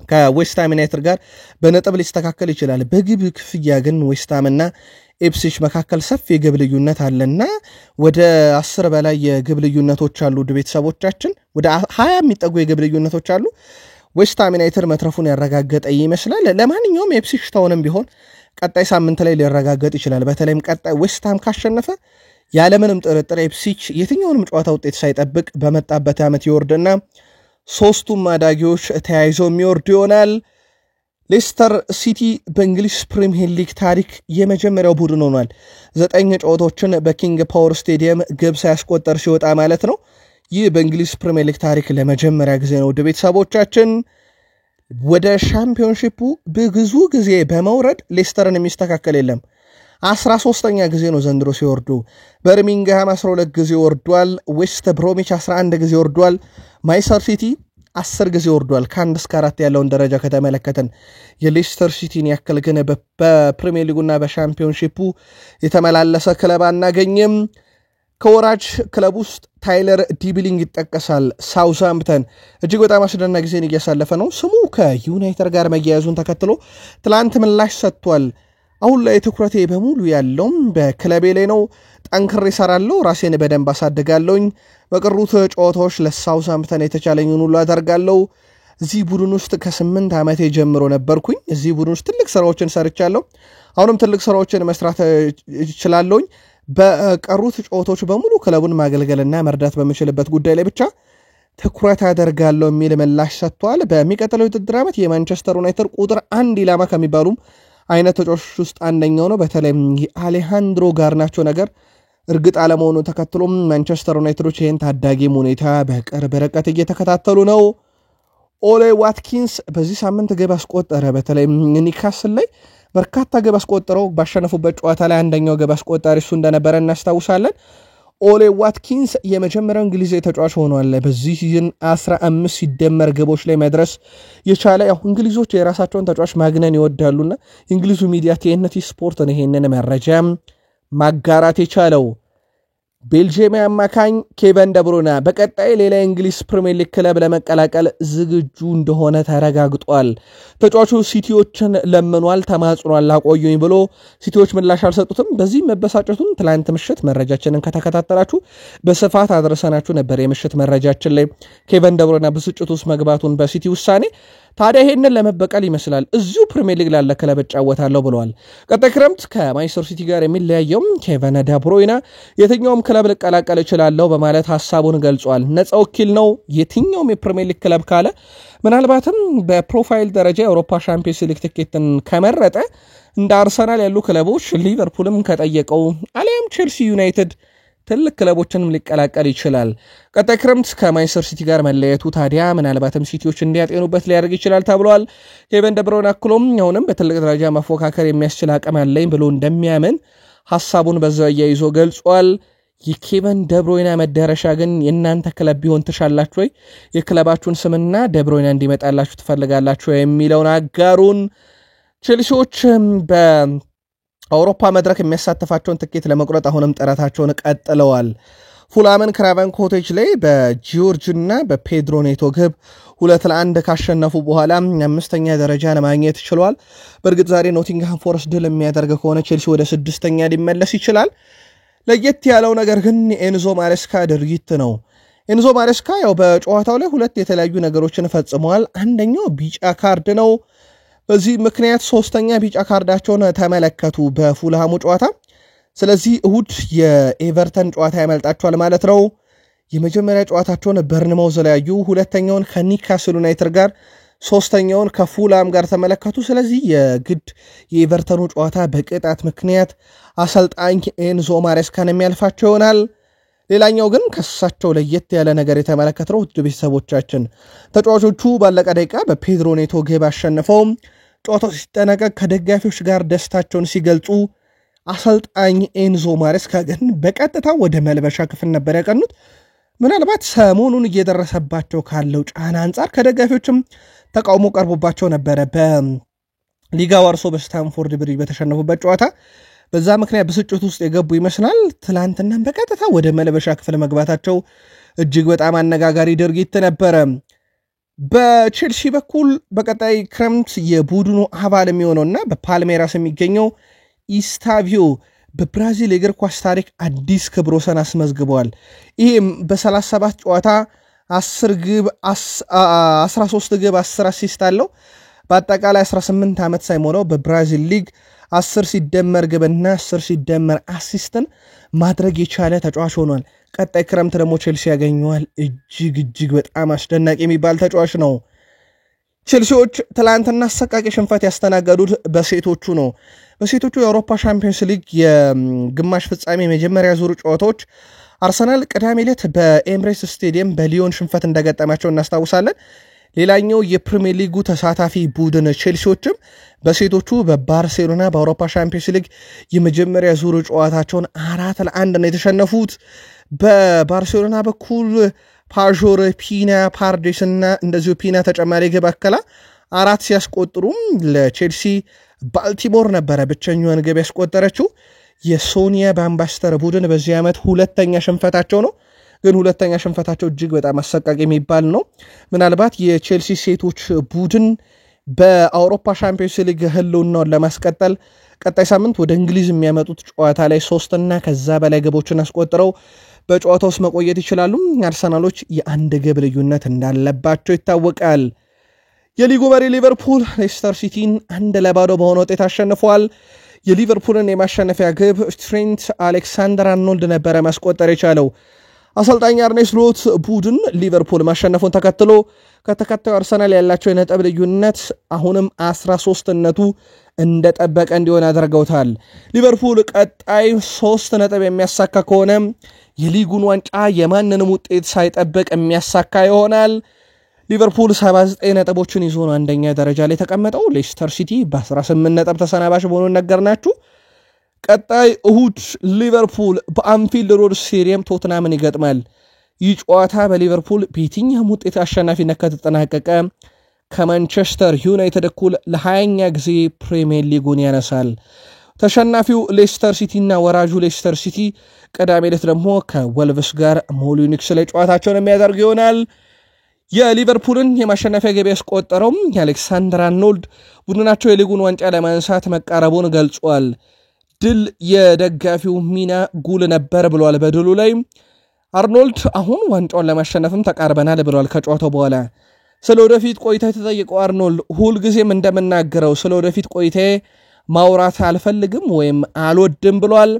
ከዌስትሃም ዩናይትድ ጋር በነጥብ ሊስተካከል ይችላል። በግብ ክፍያ ግን ዌስትሃምና ኤፕስዊች መካከል ሰፊ የግብ ልዩነት አለና ወደ 10 በላይ የግብ ልዩነቶች አሉ። ቤተሰቦቻችን ወደ 20 የሚጠጉ የግብ ልዩነቶች አሉ። ዌስትሃም ዩናይትድ መትረፉን ያረጋገጠ ይመስላል። ለማንኛውም ኢፕስዊች ታውንም ቢሆን ቀጣይ ሳምንት ላይ ሊረጋገጥ ይችላል። በተለይም ቀጣይ ዌስትሃም ካሸነፈ ያለምንም ጥርጥር ኢፕስዊች የትኛውንም ጨዋታ ውጤት ሳይጠብቅ በመጣበት ዓመት ይወርድና ሶስቱም ማዳጊዎች ተያይዘው የሚወርዱ ይሆናል። ሌስተር ሲቲ በእንግሊዝ ፕሪሚየር ሊግ ታሪክ የመጀመሪያው ቡድን ሆኗል 9 ጨዋታዎችን በኪንግ ፓወር ስቴዲየም ግብ ሳያስቆጠር ሲወጣ ማለት ነው። ይህ በእንግሊዝ ፕሪሚየር ሊግ ታሪክ ለመጀመሪያ ጊዜ ነው። ውድ ቤተሰቦቻችን ወደ ሻምፒዮንሺፑ ብዙ ጊዜ በመውረድ ሌስተርን የሚስተካከል የለም። 13ኛ ጊዜ ነው ዘንድሮ ሲወርዱ። በርሚንግሃም 12 ጊዜ ወርዷል። ዌስት ብሮሚች 11 ጊዜ ወርዷል። ማንቸስተር ሲቲ 10 ጊዜ ወርዷል። ከ1 እስከ 4 ያለውን ደረጃ ከተመለከተን የሌስተር ሲቲን ያክል ግን በፕሪሚየር ሊጉና በሻምፒዮንሺፑ የተመላለሰ ክለብ አናገኝም። ከወራጅ ክለብ ውስጥ ታይለር ዲብሊንግ ይጠቀሳል። ሳውዝሃምፕተን እጅግ በጣም አስደናቂ ጊዜን እያሳለፈ ነው። ስሙ ከዩናይትድ ጋር መያያዙን ተከትሎ ትላንት ምላሽ ሰጥቷል። አሁን ላይ ትኩረቴ በሙሉ ያለው በክለቤ ላይ ነው። ጠንክሬ እሰራለሁ፣ ራሴን በደንብ አሳድጋለሁኝ። በቀሩት ጨዋታዎች ለሳውዝሃምፕተን የተቻለኝን ሁሉ አደርጋለሁ። እዚህ ቡድን ውስጥ ከ8 ዓመቴ ጀምሮ ነበርኩኝ። እዚህ ቡድን ውስጥ ትልቅ ስራዎችን ሰርቻለሁ። አሁንም ትልቅ ስራዎችን መስራት እችላለሁኝ። በቀሩት ጨዋታዎች በሙሉ ክለቡን ማገልገልና መርዳት በሚችልበት ጉዳይ ላይ ብቻ ትኩረት አደርጋለሁ የሚል ምላሽ ሰጥቷል። በሚቀጥለው የውድድር ዓመት የማንቸስተር ዩናይትድ ቁጥር 1 ኢላማ ከሚባሉ አይነት ተጫዋቾች ውስጥ አንደኛው ነው። በተለይም የአሌሃንድሮ ጋርናቾ ነገር እርግጥ አለመሆኑ ተከትሎ ማንቸስተር ዩናይትዶች ይህን ታዳጊም ሁኔታ በቅርብ ርቀት እየተከታተሉ ነው። ኦሌ ዋትኪንስ በዚህ ሳምንት ግብ አስቆጠረ። በተለይም ኒካስል ላይ በርካታ ግብ አስቆጠረው። ባሸነፉበት ጨዋታ ላይ አንደኛው ግብ አስቆጣሪ እሱ እንደነበረ እናስታውሳለን። ኦሌ ዋትኪንስ የመጀመሪያው እንግሊዛዊ ተጫዋች ሆኗል በዚህ ሲዝን 15 ሲደመር ግቦች ላይ መድረስ የቻለ። ያው እንግሊዞች የራሳቸውን ተጫዋች ማግነን ይወዳሉና የእንግሊዙ ሚዲያ ቲኤንቲ ስፖርት ነው ይሄንን መረጃ ማጋራት የቻለው። ቤልጂየም አማካኝ ኬቨን ደብሩይነ በቀጣይ ሌላ የእንግሊዝ ፕሪሚየር ሊግ ክለብ ለመቀላቀል ዝግጁ እንደሆነ ተረጋግጧል። ተጫዋቹ ሲቲዎችን ለምኗል፣ ተማጽኗል አቆዩኝ ብሎ ሲቲዎች ምላሽ አልሰጡትም። በዚህ መበሳጨቱን ትላንት ምሽት መረጃችንን ከተከታተላችሁ በስፋት አድርሰናችሁ ነበር። የምሽት መረጃችን ላይ ኬቨን ደብሩይነ ብስጭት ውስጥ መግባቱን በሲቲ ውሳኔ ታዲያ ይሄንን ለመበቀል ይመስላል እዚሁ ፕሪሚየር ሊግ ላለ ክለብ እጫወታለሁ ብለዋል። ቀጣይ ክረምት ከማንቸስተር ሲቲ ጋር የሚለያየው ኬቨን ደብሩይነ የትኛውም ክለብ ልቀላቀል እችላለሁ በማለት ሐሳቡን ገልጿል። ነፃ ወኪል ነው። የትኛውም የፕሪሚየር ሊግ ክለብ ካለ ምናልባትም በፕሮፋይል ደረጃ የአውሮፓ ሻምፒዮንስ ሊግ ቲኬትን ከመረጠ እንደ አርሰናል ያሉ ክለቦች ሊቨርፑልም ከጠየቀው አሊያም ቼልሲ ዩናይትድ ትልቅ ክለቦችንም ሊቀላቀል ይችላል። ቀጣይ ክረምት ከማንቸስተር ሲቲ ጋር መለየቱ ታዲያ ምናልባትም ሲቲዎች እንዲያጤኑበት ሊያደርግ ይችላል ተብሏል። ኬቨን ደብሩይነ አክሎም አሁንም በትልቅ ደረጃ መፎካከር የሚያስችል አቅም አለኝ ብሎ እንደሚያምን ሐሳቡን በዛው አያይዞ ገልጿል። የኬቨን ደብሩይነ መዳረሻ ግን የእናንተ ክለብ ቢሆን ትሻላችሁ ወይ? የክለባችሁን ስምና ደብሩይነ እንዲመጣላችሁ ትፈልጋላችሁ የሚለውን አጋሩን። ቼልሲዎች በአውሮፓ መድረክ የሚያሳተፋቸውን ትኬት ለመቁረጥ አሁንም ጥረታቸውን ቀጥለዋል። ፉላምን ክራቨን ኮቴጅ ላይ በጂዮርጅና በፔድሮ ኔቶ ግብ 2-1 ካሸነፉ በኋላ 5ኛ ደረጃ ለማግኘት ችሏል። በእርግጥ ዛሬ ኖቲንግሃም ፎረስት ድል የሚያደርግ ከሆነ ቼልሲ ወደ 6ኛ ሊመለስ ይችላል። ለየት ያለው ነገር ግን ኤንዞ ማሬስካ ድርጊት ነው። ኤንዞ ማሬስካ ያው በጨዋታው ላይ 2 የተለያዩ ነገሮችን ፈጽመዋል። አንደኛው ቢጫ ካርድ ነው። በዚህ ምክንያት 3ኛ ቢጫ ካርዳቸውን ተመለከቱ በፉልሃሙ ጨዋታ። ስለዚህ እሁድ የኤቨርተን ጨዋታ ያመልጣቸዋል ማለት ነው። የመጀመሪያ ጨዋታቸውን በርንማውዝ ላይ ያዩ፣ ሁለተኛውን ከኒካስል ዩናይትድ ጋር፣ 3ኛውን ከፉልሃም ጋር ተመለከቱ። ስለዚህ የግድ የኤቨርተኑ ጨዋታ በቅጣት ምክንያት አሰልጣኝ ኤንዞ ማሬስካን የሚያልፋቸው ይሆናል። ሌላኛው ግን ከሳቸው ለየት ያለ ነገር የተመለከተው ውድ ቤተሰቦቻችን ተጫዋቾቹ ባለቀ ደቂቃ በፔድሮ ኔቶ ግብ አሸንፈው ጨዋታው ሲጠናቀቅ ከደጋፊዎች ጋር ደስታቸውን ሲገልጹ አሰልጣኝ ኤንዞ ማሬስካ ግን በቀጥታ ወደ መልበሻ ክፍል ነበር ያቀኑት። ምናልባት ሰሞኑን እየደረሰባቸው ካለው ጫና አንጻር ከደጋፊዎችም ተቃውሞ ቀርቦባቸው ነበረ። በሊጋ ዋርሶ በስታንፎርድ ብሪጅ በተሸነፉበት ጨዋታ በዛ ምክንያት ብስጭት ውስጥ የገቡ ይመስላል። ትላንትናም በቀጥታ ወደ መልበሻ ክፍል መግባታቸው እጅግ በጣም አነጋጋሪ ድርጊት ነበረ። በቼልሲ በኩል በቀጣይ ክረምት የቡድኑ አባል የሚሆነውና በፓልሜራስ የሚገኘው ኢስታቪዮ በብራዚል የእግር ኳስ ታሪክ አዲስ ክብረ ወሰን አስመዝግበዋል። ይህም በ37 ጨዋታ 10 ግብ 13 ግብ 10 አሲስት አለው። በአጠቃላይ 18 ዓመት ሳይሞላው በብራዚል ሊግ 10 ሲደመር ግብና 10 ሲደመር አሲስትን ማድረግ የቻለ ተጫዋች ሆኗል። ቀጣይ ክረምት ደግሞ ቼልሲ ያገኘዋል። እጅግ በጣም አስደናቂ የሚባል ተጫዋች ነው። ቼልሲዎች ትላንትና አሰቃቂ ሽንፈት ያስተናገዱት በሴቶቹ ነው። በሴቶቹ የአውሮፓ ሻምፒዮንስ ሊግ የግማሽ ፍጻሜ የመጀመሪያ ዙር ጨዋታዎች አርሰናል ቅዳሜ ዕለት በኤምሬትስ ስቴዲየም በሊዮን ሽንፈት እንደገጠማቸው እናስታውሳለን። ሌላኛው የፕሪሚየር ሊጉ ተሳታፊ ቡድን ቼልሲዎችም በሴቶቹ በባርሴሎና በአውሮፓ ሻምፒዮንስ ሊግ የመጀመሪያ ዙር ጨዋታቸውን 4-1 ነው የተሸነፉት። በባርሴሎና በኩል ፓዦር፣ ፒና፣ ፓርዴስ እና እንደዚሁ ፒና ተጨማሪ ግብ አከላ 4 ሲያስቆጥሩም ለቼልሲ ባልቲሞር ነበረ ብቸኛዋን ግብ ያስቆጠረችው። የሶኒያ ባምባስተር ቡድን በዚህ ዓመት ሁለተኛ ሽንፈታቸው ነው። ግን ሁለተኛ ሽንፈታቸው እጅግ በጣም አሰቃቂ የሚባል ነው። ምናልባት የቼልሲ ሴቶች ቡድን በአውሮፓ ሻምፒዮንስ ሊግ ህልውናውን ለማስቀጠል ቀጣይ ሳምንት ወደ እንግሊዝ የሚያመጡት ጨዋታ ላይ 3 እና ከዛ በላይ ግቦችን አስቆጥረው በጨዋታው ውስጥ መቆየት ይችላሉ። አርሰናሎች የአንድ ግብ ልዩነት እንዳለባቸው ይታወቃል። የሊጉ መሪ ሊቨርፑል ሌስተር ሲቲን 1-0 በሆነ ውጤት አሸንፏል። የሊቨርፑልን የማሸነፊያ ግብ ትሬንት አሌክሳንደር-አርኖልድ ነበረ ማስቆጠር የቻለው። አሰልጣኝ አርኔ ስሎት ቡድን ሊቨርፑል ማሸነፉን ተከትሎ ከተከታዩ አርሰናል ያላቸው የነጥብ ልዩነት አሁንም 13ነቱ እንደጠበቀ እንዲሆን አድርገውታል። ሊቨርፑል ቀጣይ 3 ነጥብ የሚያሳካ ከሆነ የሊጉን ዋንጫ የማንንም ውጤት ሳይጠብቅ የሚያሳካ ይሆናል። ሊቨርፑል 79 ነጥቦችን ይዞ ነው አንደኛ ደረጃ ላይ ተቀመጠው። ሌስተር ሲቲ በ18 ነጥብ ተሰናባሽ መሆኑን ነገርናችሁ። ቀጣይ እሁድ ሊቨርፑል በአንፊልድ ሮድ ስቴዲየም ቶትናምን ይገጥማል። ይህ ጨዋታ በሊቨርፑል በየትኛውም ውጤት አሸናፊነት ከተጠናቀቀ ከማንቸስተር ዩናይትድ እኩል ለ20ኛ ጊዜ ፕሪሚየር ሊጉን ያነሳል። ተሸናፊው ሌስተር ሲቲ እና ወራጁ ሌስተር ሲቲ ቅዳሜ ዕለት ደግሞ ከወልቭስ ጋር ሞሊኒክስ ላይ ጨዋታቸውን የሚያደርግ ይሆናል። የሊቨርፑልን የማሸነፊያ ግብ ያስቆጠረው አሌክሳንደር-አርኖልድ ቡድናቸው የሊጉን ዋንጫ ለማንሳት መቃረቡን ገልጿል። ድል የደጋፊው ሚና ጉል ነበር ብሏል። በድሉ ላይ አርኖልድ አሁን ዋንጫውን ለማሸነፍም ተቃርበናል ብሏል። ከጨዋታው በኋላ ስለ ወደፊት ቆይታ የተጠየቀው አርኖልድ ሁልጊዜም እንደምናገረው ስለ ወደፊት ቆይታ ማውራት አልፈልግም ወይም አልወድም ብሏል።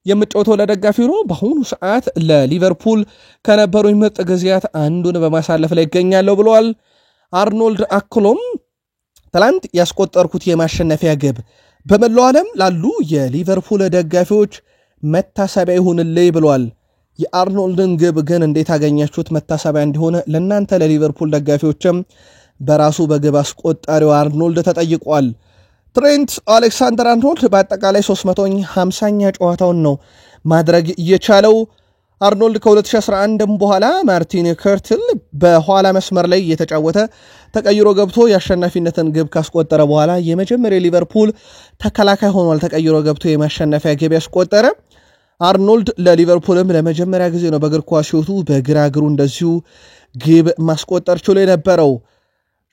የምጫወተው ለደጋፊው ነው። በአሁኑ ሰዓት ለሊቨርፑል ከነበሩኝ ምርጥ ጊዜያት አንዱን በማሳለፍ ላይ ይገኛለሁ ብሏል። አርኖልድ አክሎም ትላንት ያስቆጠርኩት የማሸነፊያ ግብ በመላው ዓለም ላሉ የሊቨርፑል ደጋፊዎች መታሰቢያ ይሁንልኝ ብሏል። የአርኖልድን ግብ ግን እንዴት አገኛችሁት? መታሰቢያ እንዲሆን ለእናንተ ለሊቨርፑል ደጋፊዎችም በራሱ በግብ አስቆጣሪው አርኖልድ ተጠይቋል። ትሬንት አሌክሳንደር-አርኖልድ በአጠቃላይ 350ኛ ጨዋታውን ነው ማድረግ የቻለው። አርኖልድ ከ2011 በኋላ ማርቲን ከርትል በኋላ መስመር ላይ የተጫወተ ተቀይሮ ገብቶ የአሸናፊነትን ግብ ካስቆጠረ በኋላ የመጀመሪያ ሊቨርፑል ተከላካይ ሆኗል። ተቀይሮ ገብቶ የማሸነፊያ ግብ ያስቆጠረ አርኖልድ ለሊቨርፑልም ለመጀመሪያ ጊዜ ነው በእግር ኳስ ሕይወቱ በግራ እግሩ እንደዚሁ ግብ ማስቆጠር ችሎ የነበረው።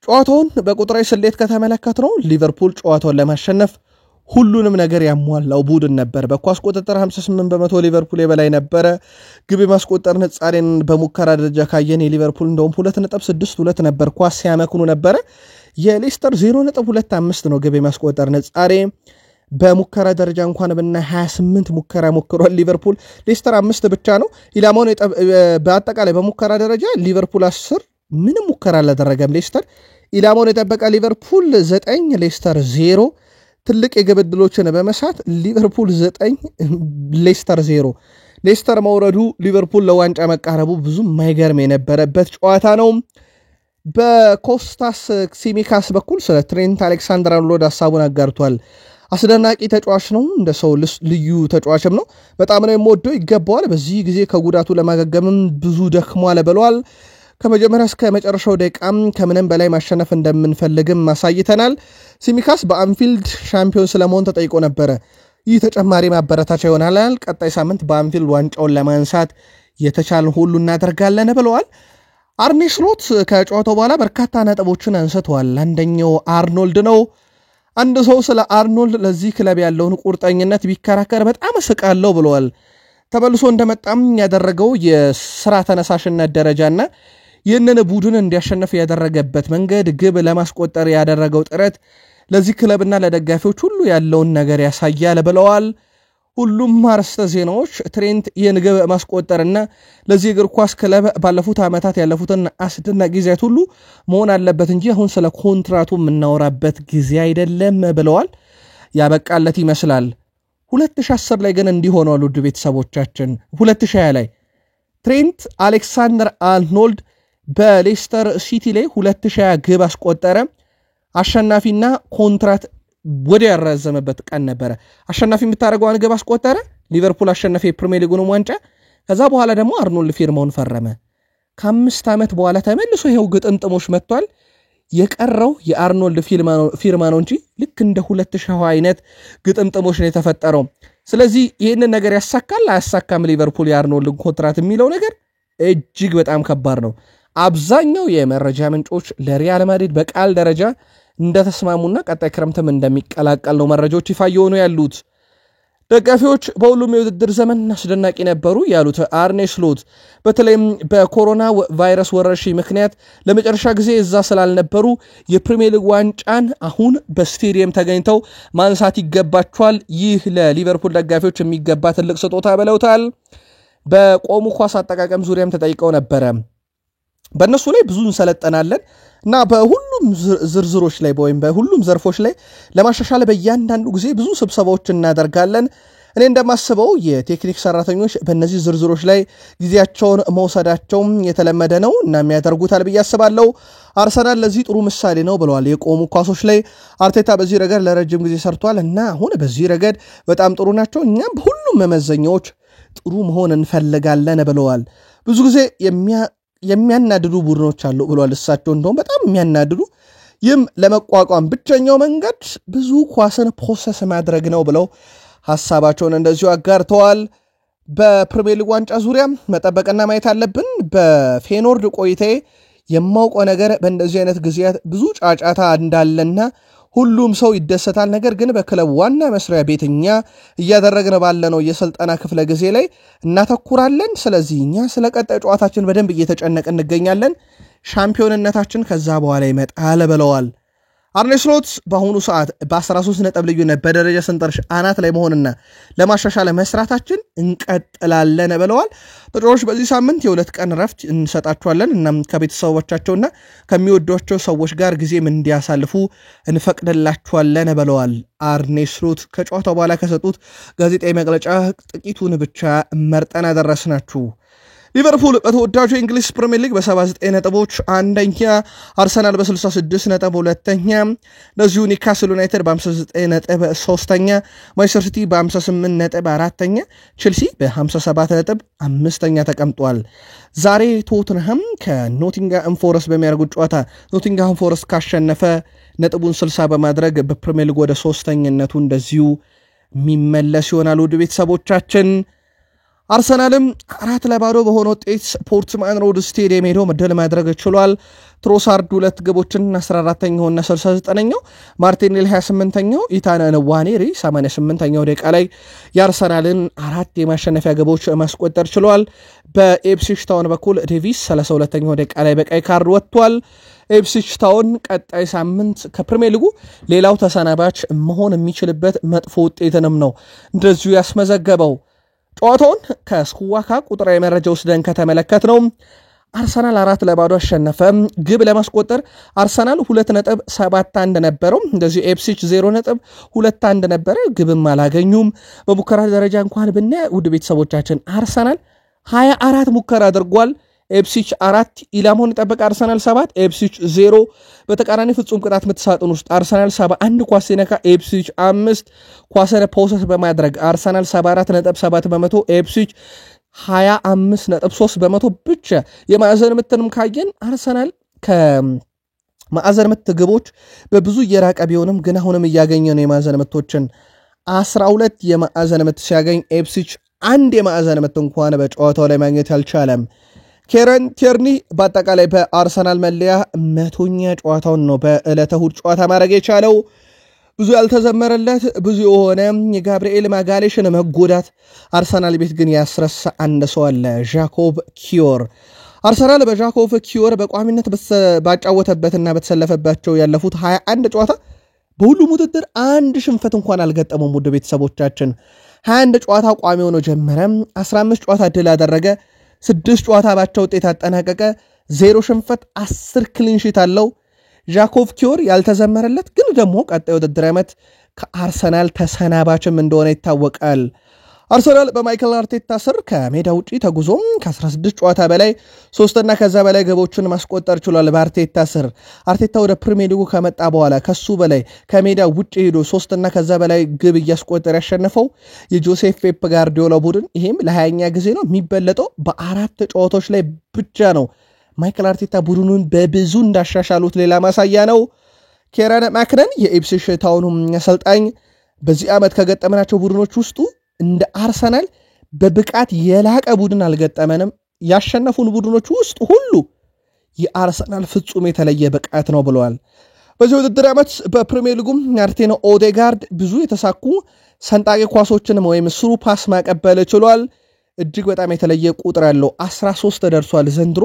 ጨዋታውን በቁጥራዊ ስሌት ከተመለከትነው ሊቨርፑል ጨዋታውን ለማሸነፍ ሁሉንም ነገር ያሟላው ቡድን ነበር። በኳስ ቁጥጥር 58% ሊቨርፑል የበላይ ነበረ። ግብ የማስቆጠር ንጻሬን በሙከራ ደረጃ ካየን የሊቨርፑል እንደውም 2.62 ነበር ኳስ ሲያመክኑ ነበረ። የሌስተር 0.25 ነው ግብ የማስቆጠር ንጻሬ። በሙከራ ደረጃ እንኳን ብና 28 ሙከራ ሞክሯል ሊቨርፑል። ሌስተር 5 ብቻ ነው ኢላማውን በአጠቃላይ በሙከራ ደረጃ ሊቨርፑል 10 ምንም ሙከራ አላደረገም። ሌስተር ኢላማውን የጠበቀ ሊቨርፑል 9 ሌስተር 0 ትልቅ የግብ ዕድሎችን በመሳት ሊቨርፑል 9 ሌስተር 0 ሌስተር መውረዱ ሊቨርፑል ለዋንጫ መቃረቡ ብዙ ማይገርም የነበረበት ጨዋታ ነው። በኮስታስ ሲሚካስ በኩል ስለ ትሬንት አሌክሳንደር-አርኖልድ ሐሳቡን አጋርቷል። አስደናቂ ተጫዋች ነው፣ እንደ ሰው ልዩ ተጫዋችም ነው። በጣም ነው የምወደው፣ ይገባዋል። በዚህ ጊዜ ከጉዳቱ ለማገገምም ብዙ ደክሟል ብለዋል። ከመጀመሪያ እስከ መጨረሻው ደቂቃም ከምንም በላይ ማሸነፍ እንደምንፈልግም ማሳይተናል። ሲሚካስ በአንፊልድ ሻምፒዮን ስለመሆን ተጠይቆ ነበረ። ይህ ተጨማሪ ማበረታቻ ይሆናል። ቀጣይ ሳምንት በአንፊልድ ዋንጫውን ለማንሳት የተቻለን ሁሉ እናደርጋለን ብለዋል። አርኔ ስሎት ከጨዋታው በኋላ በርካታ ነጥቦችን አንስተዋል። አንደኛው አርኖልድ ነው። አንድ ሰው ስለ አርኖልድ ለዚህ ክለብ ያለውን ቁርጠኝነት ቢከራከር በጣም እስቃለሁ ብለዋል። ተመልሶ እንደመጣም ያደረገው የስራ ተነሳሽነት ደረጃና ይህንን ቡድን እንዲያሸንፍ ያደረገበት መንገድ ግብ ለማስቆጠር ያደረገው ጥረት ለዚህ ክለብና ለደጋፊዎች ሁሉ ያለውን ነገር ያሳያል ብለዋል። ሁሉም አርዕስተ ዜናዎች ትሬንት ይህን ግብ ማስቆጠርና ለዚህ እግር ኳስ ክለብ ባለፉት ዓመታት ያለፉትን አስደናቂ ጊዜያት ሁሉ መሆን አለበት እንጂ አሁን ስለ ኮንትራቱ የምናወራበት ጊዜ አይደለም ብለዋል። ያበቃለት ይመስላል። 2010 ላይ ግን እንዲሆነው ውድ ቤተሰቦቻችን 2020 ላይ ትሬንት አሌክሳንደር አርኖልድ በሌስተር ሲቲ ላይ 2020 ግብ አስቆጠረ። አሸናፊና ኮንትራት ወደ ያራዘመበት ቀን ነበር። አሸናፊ የምታደርገውን ግብ አስቆጠረ። ሊቨርፑል አሸነፈ የፕሪሚየር ሊጉን ዋንጫ። ከዛ በኋላ ደግሞ አርኖልድ ፊርማውን ፈረመ። ከ5 ዓመት በኋላ ተመልሶ ይሄው ግጥምጥሞሽ መጥቷል። የቀረው የአርኖልድ ፊርማ ነው እንጂ ልክ እንደ 2020 አይነት ግጥምጥሞሽ ነው የተፈጠረው። ስለዚህ ይህንን ነገር ያሳካል አያሳካም ሊቨርፑል የአርኖልድን ኮንትራት የሚለው ነገር እጅግ በጣም ከባድ ነው። አብዛኛው የመረጃ ምንጮች ለሪያል ማድሪድ በቃል ደረጃ እንደተስማሙና ቀጣይ ክረምትም እንደሚቀላቀል ነው መረጃዎች ይፋ የሆኑ ያሉት። ደጋፊዎች በሁሉም የውድድር ዘመን አስደናቂ ነበሩ ያሉት አርኔ ስሎት በተለይም በኮሮና ቫይረስ ወረርሽኝ ምክንያት ለመጨረሻ ጊዜ እዛ ስላልነበሩ የፕሪሚየር ሊግ ዋንጫን አሁን በስቴዲየም ተገኝተው ማንሳት ይገባቸዋል። ይህ ለሊቨርፑል ደጋፊዎች የሚገባ ትልቅ ስጦታ ብለውታል። በቆሙ ኳስ አጠቃቀም ዙሪያም ተጠይቀው ነበረ። በእነሱ ላይ ብዙ እንሰለጠናለን እና በሁሉም ዝርዝሮች ላይ ወይም በሁሉም ዘርፎች ላይ ለማሻሻል በእያንዳንዱ ጊዜ ብዙ ስብሰባዎች እናደርጋለን። እኔ እንደማስበው የቴክኒክ ሰራተኞች በእነዚህ ዝርዝሮች ላይ ጊዜያቸውን መውሰዳቸው የተለመደ ነው እና የሚያደርጉታል ብዬ አስባለሁ። አርሰናል ለዚህ ጥሩ ምሳሌ ነው ብለዋል። የቆሙ ኳሶች ላይ አርቴታ በዚህ ረገድ ለረጅም ጊዜ ሰርቷል እና አሁን በዚህ ረገድ በጣም ጥሩ ናቸው። እኛም በሁሉም መመዘኛዎች ጥሩ መሆን እንፈልጋለን ብለዋል። ብዙ ጊዜ የሚያናድዱ ቡድኖች አሉ ብለዋል እሳቸው። እንደውም በጣም የሚያናድዱ ይህም ለመቋቋም ብቸኛው መንገድ ብዙ ኳስን ፖሰስ ማድረግ ነው ብለው ሐሳባቸውን እንደዚሁ አጋርተዋል። በፕሪሚየር ሊግ ዋንጫ ዙሪያ መጠበቅና ማየት አለብን። በፌኖርድ ቆይታዬ የማውቀው ነገር በእንደዚህ አይነት ጊዜያት ብዙ ጫጫታ እንዳለና ሁሉም ሰው ይደሰታል። ነገር ግን በክለብ ዋና መስሪያ ቤትኛ እያደረግን ባለነው የስልጠና ክፍለ ጊዜ ላይ እናተኩራለን። ስለዚህ እኛ ስለ ቀጣይ ጨዋታችን በደንብ እየተጨነቅን እንገኛለን። ሻምፒዮንነታችን ከዛ በኋላ ይመጣል ብለዋል። አርኔ ስሎት በአሁኑ ሰዓት በ13 ነጥብ ልዩነት በደረጃ ሰንጠረዥ አናት ላይ መሆንና ለማሻሻል መስራታችን እንቀጥላለን ብለዋል። ተጫዋቾች በዚህ ሳምንት የሁለት ቀን ረፍት እንሰጣቸዋለን እና ከቤተሰቦቻቸውና ከሚወዷቸው ሰዎች ጋር ጊዜም እንዲያሳልፉ እንፈቅድላቸዋለን ብለዋል። አርኔ ስሎት ከጨዋታው በኋላ ከሰጡት ጋዜጣዊ መግለጫ ጥቂቱን ብቻ መርጠን አደረስናችሁ። ሊቨርፑል በተወዳጁ የእንግሊዝ ፕሪሚየር ሊግ በ79 ነጥቦች አንደኛ፣ አርሰናል በ66 ነጥብ ሁለተኛ፣ እንደዚሁ ኒውካስል ዩናይትድ በ59 ነጥብ ሶስተኛ፣ ማንቸስተር ሲቲ በ58 ነጥብ አራተኛ፣ ቼልሲ በ57 ነጥብ አምስተኛ ተቀምጧል። ዛሬ ቶትንሃም ከኖቲንግሃም ፎረስት በሚያደርጉት ጨዋታ ኖቲንግሃም ፎረስት ካሸነፈ ነጥቡን 60 በማድረግ በፕሪሚየር ሊግ ወደ ሶስተኝነቱ እንደዚሁ የሚመለስ ይሆናል። ውድ ቤተሰቦቻችን አርሰናልም 4-0 በሆነ ውጤት ፖርትማን ሮድ ስቴዲየም ሄዶ መድል ማድረግ ችሏል። ትሮሳርድ 2 ግቦችን 14ኛውና 69ኛው፣ ማርቲኔሊ 28ኛው፣ ኢታን ንዋኔሪ 88ኛው ደቂቃ ላይ የአርሰናልን 4 የማሸነፊያ ግቦች ማስቆጠር ችሏል። በኢፕስዊች ታውን በኩል ዴቪስ 32ኛው ደቂቃ ላይ በቀይ ካርድ ወጥቷል። ኢፕስዊች ታውን ቀጣይ ሳምንት ከፕሪሚየር ሊጉ ሌላው ተሰናባች መሆን የሚችልበት መጥፎ ውጤትንም ነው እንደዚሁ ያስመዘገበው። ጨዋታውን ከስኩዋካ ቁጥራዊ መረጃ ወስደን ከተመለከት ነው አርሰናል 4-0 አሸነፈ። ግብ ለማስቆጠር አርሰናል 2.71 ነበረው። እንደዚሁ ኢፕስዊች 0.21 ነበረ። ግብም አላገኙም። በሙከራ ደረጃ እንኳን ብናይ ውድ ቤተሰቦቻችን አርሰናል 24 ሙከራ አድርጓል። ኢፕስዊች 4 ኢላማውን የጠበቀ አርሰናል 7 ኢፕስዊች 0። በተቃራኒ ፍጹም ቅጣት ምት ሳጥን ውስጥ አርሰናል 71 ኳስ ሲነካ ኢፕስዊች 5 ኳስን ፖሰስ በማድረግ አርሰናል 74.7 በመቶ ኢፕስዊች 25.3 በመቶ ብቻ። የማዕዘን ምትንም ካየን አርሰናል ከማዕዘን ምት ግቦች በብዙ እየራቀ ቢሆንም ግን አሁንም እያገኘ ነው የማዕዘን ምቶችን 12 የማዕዘን ምት ሲያገኝ ኢፕስዊች 1 የማዕዘን ምት እንኳን በጨዋታው ላይ ማግኘት አልቻለም። ኬረን ቲርኒ በአጠቃላይ በአርሰናል መለያ 100ኛ ጨዋታውን ነው በዕለተ እሁድ ጨዋታ ማድረግ የቻለው። ብዙ ያልተዘመረለት ብዙ የሆነ የጋብርኤል ማጋሌሽን መጎዳት አርሰናል ቤት ግን ያስረሳ አንድ ሰው አለ፣ ጃኮብ ኪዮር። አርሰናል በጃኮቭ ኪዮር በቋሚነት ባጫወተበትና በተሰለፈባቸው ያለፉት 21 ጨዋታ በሁሉም ውድድር አንድ ሽንፈት እንኳን አልገጠመውም። ውድ ቤተሰቦቻችን 21 ጨዋታ ቋሚ ሆኖ ጀመረ፣ 15 ጨዋታ ድል አደረገ፣ 6 ጨዋታ ባቻ ውጤት አጠናቀቀ፣ 0 ሽንፈት፣ 10 ክሊን ሺት አለው። ጃኮቭ ኪዮር ያልተዘመረለት ግን ደግሞ ቀጣይ ውድድር ዓመት ከአርሰናል ተሰናባችም እንደሆነ ይታወቃል። አርሰናል በማይክል አርቴታ ስር ከሜዳ ውጪ ተጉዞ ከ16 ጨዋታ በላይ 3 እና ከዛ በላይ ግቦችን ማስቆጠር ችሏል። በአርቴታ ስር አርቴታ ወደ ፕሪሚየር ሊጉ ከመጣ በኋላ ከሱ በላይ ከሜዳ ውጪ ሄዶ 3 እና ከዛ በላይ ግብ እያስቆጠረ ያሸነፈው የጆሴፍ ፔፕ ጋርዲዮላ ቡድን ይሄም ለ20ኛ ጊዜ ነው። የሚበለጠው በ4 ጨዋታዎች ላይ ብቻ ነው። ማይክል አርቴታ ቡድኑን በብዙ እንዳሻሻሉት ሌላ ማሳያ ነው። ኬረን ማክነን የኢፕስዊች ታውኑ አሰልጣኝ በዚህ ዓመት ከገጠመናቸው ቡድኖች ውስጡ እንደ አርሰናል በብቃት የላቀ ቡድን አልገጠመንም፣ ያሸነፉን ቡድኖች ውስጥ ሁሉ የአርሰናል ፍጹም የተለየ ብቃት ነው ብለዋል። በዚህ ውድድር ዓመት በፕሪሚየር ሊጉም ማርቲን ኦዴጋርድ ብዙ የተሳኩ ሰንጣቂ ኳሶችንም ወይም ስሩ ፓስ ማቀበል ችሏል። እጅግ በጣም የተለየ ቁጥር ያለው 13 ደርሷል ዘንድሮ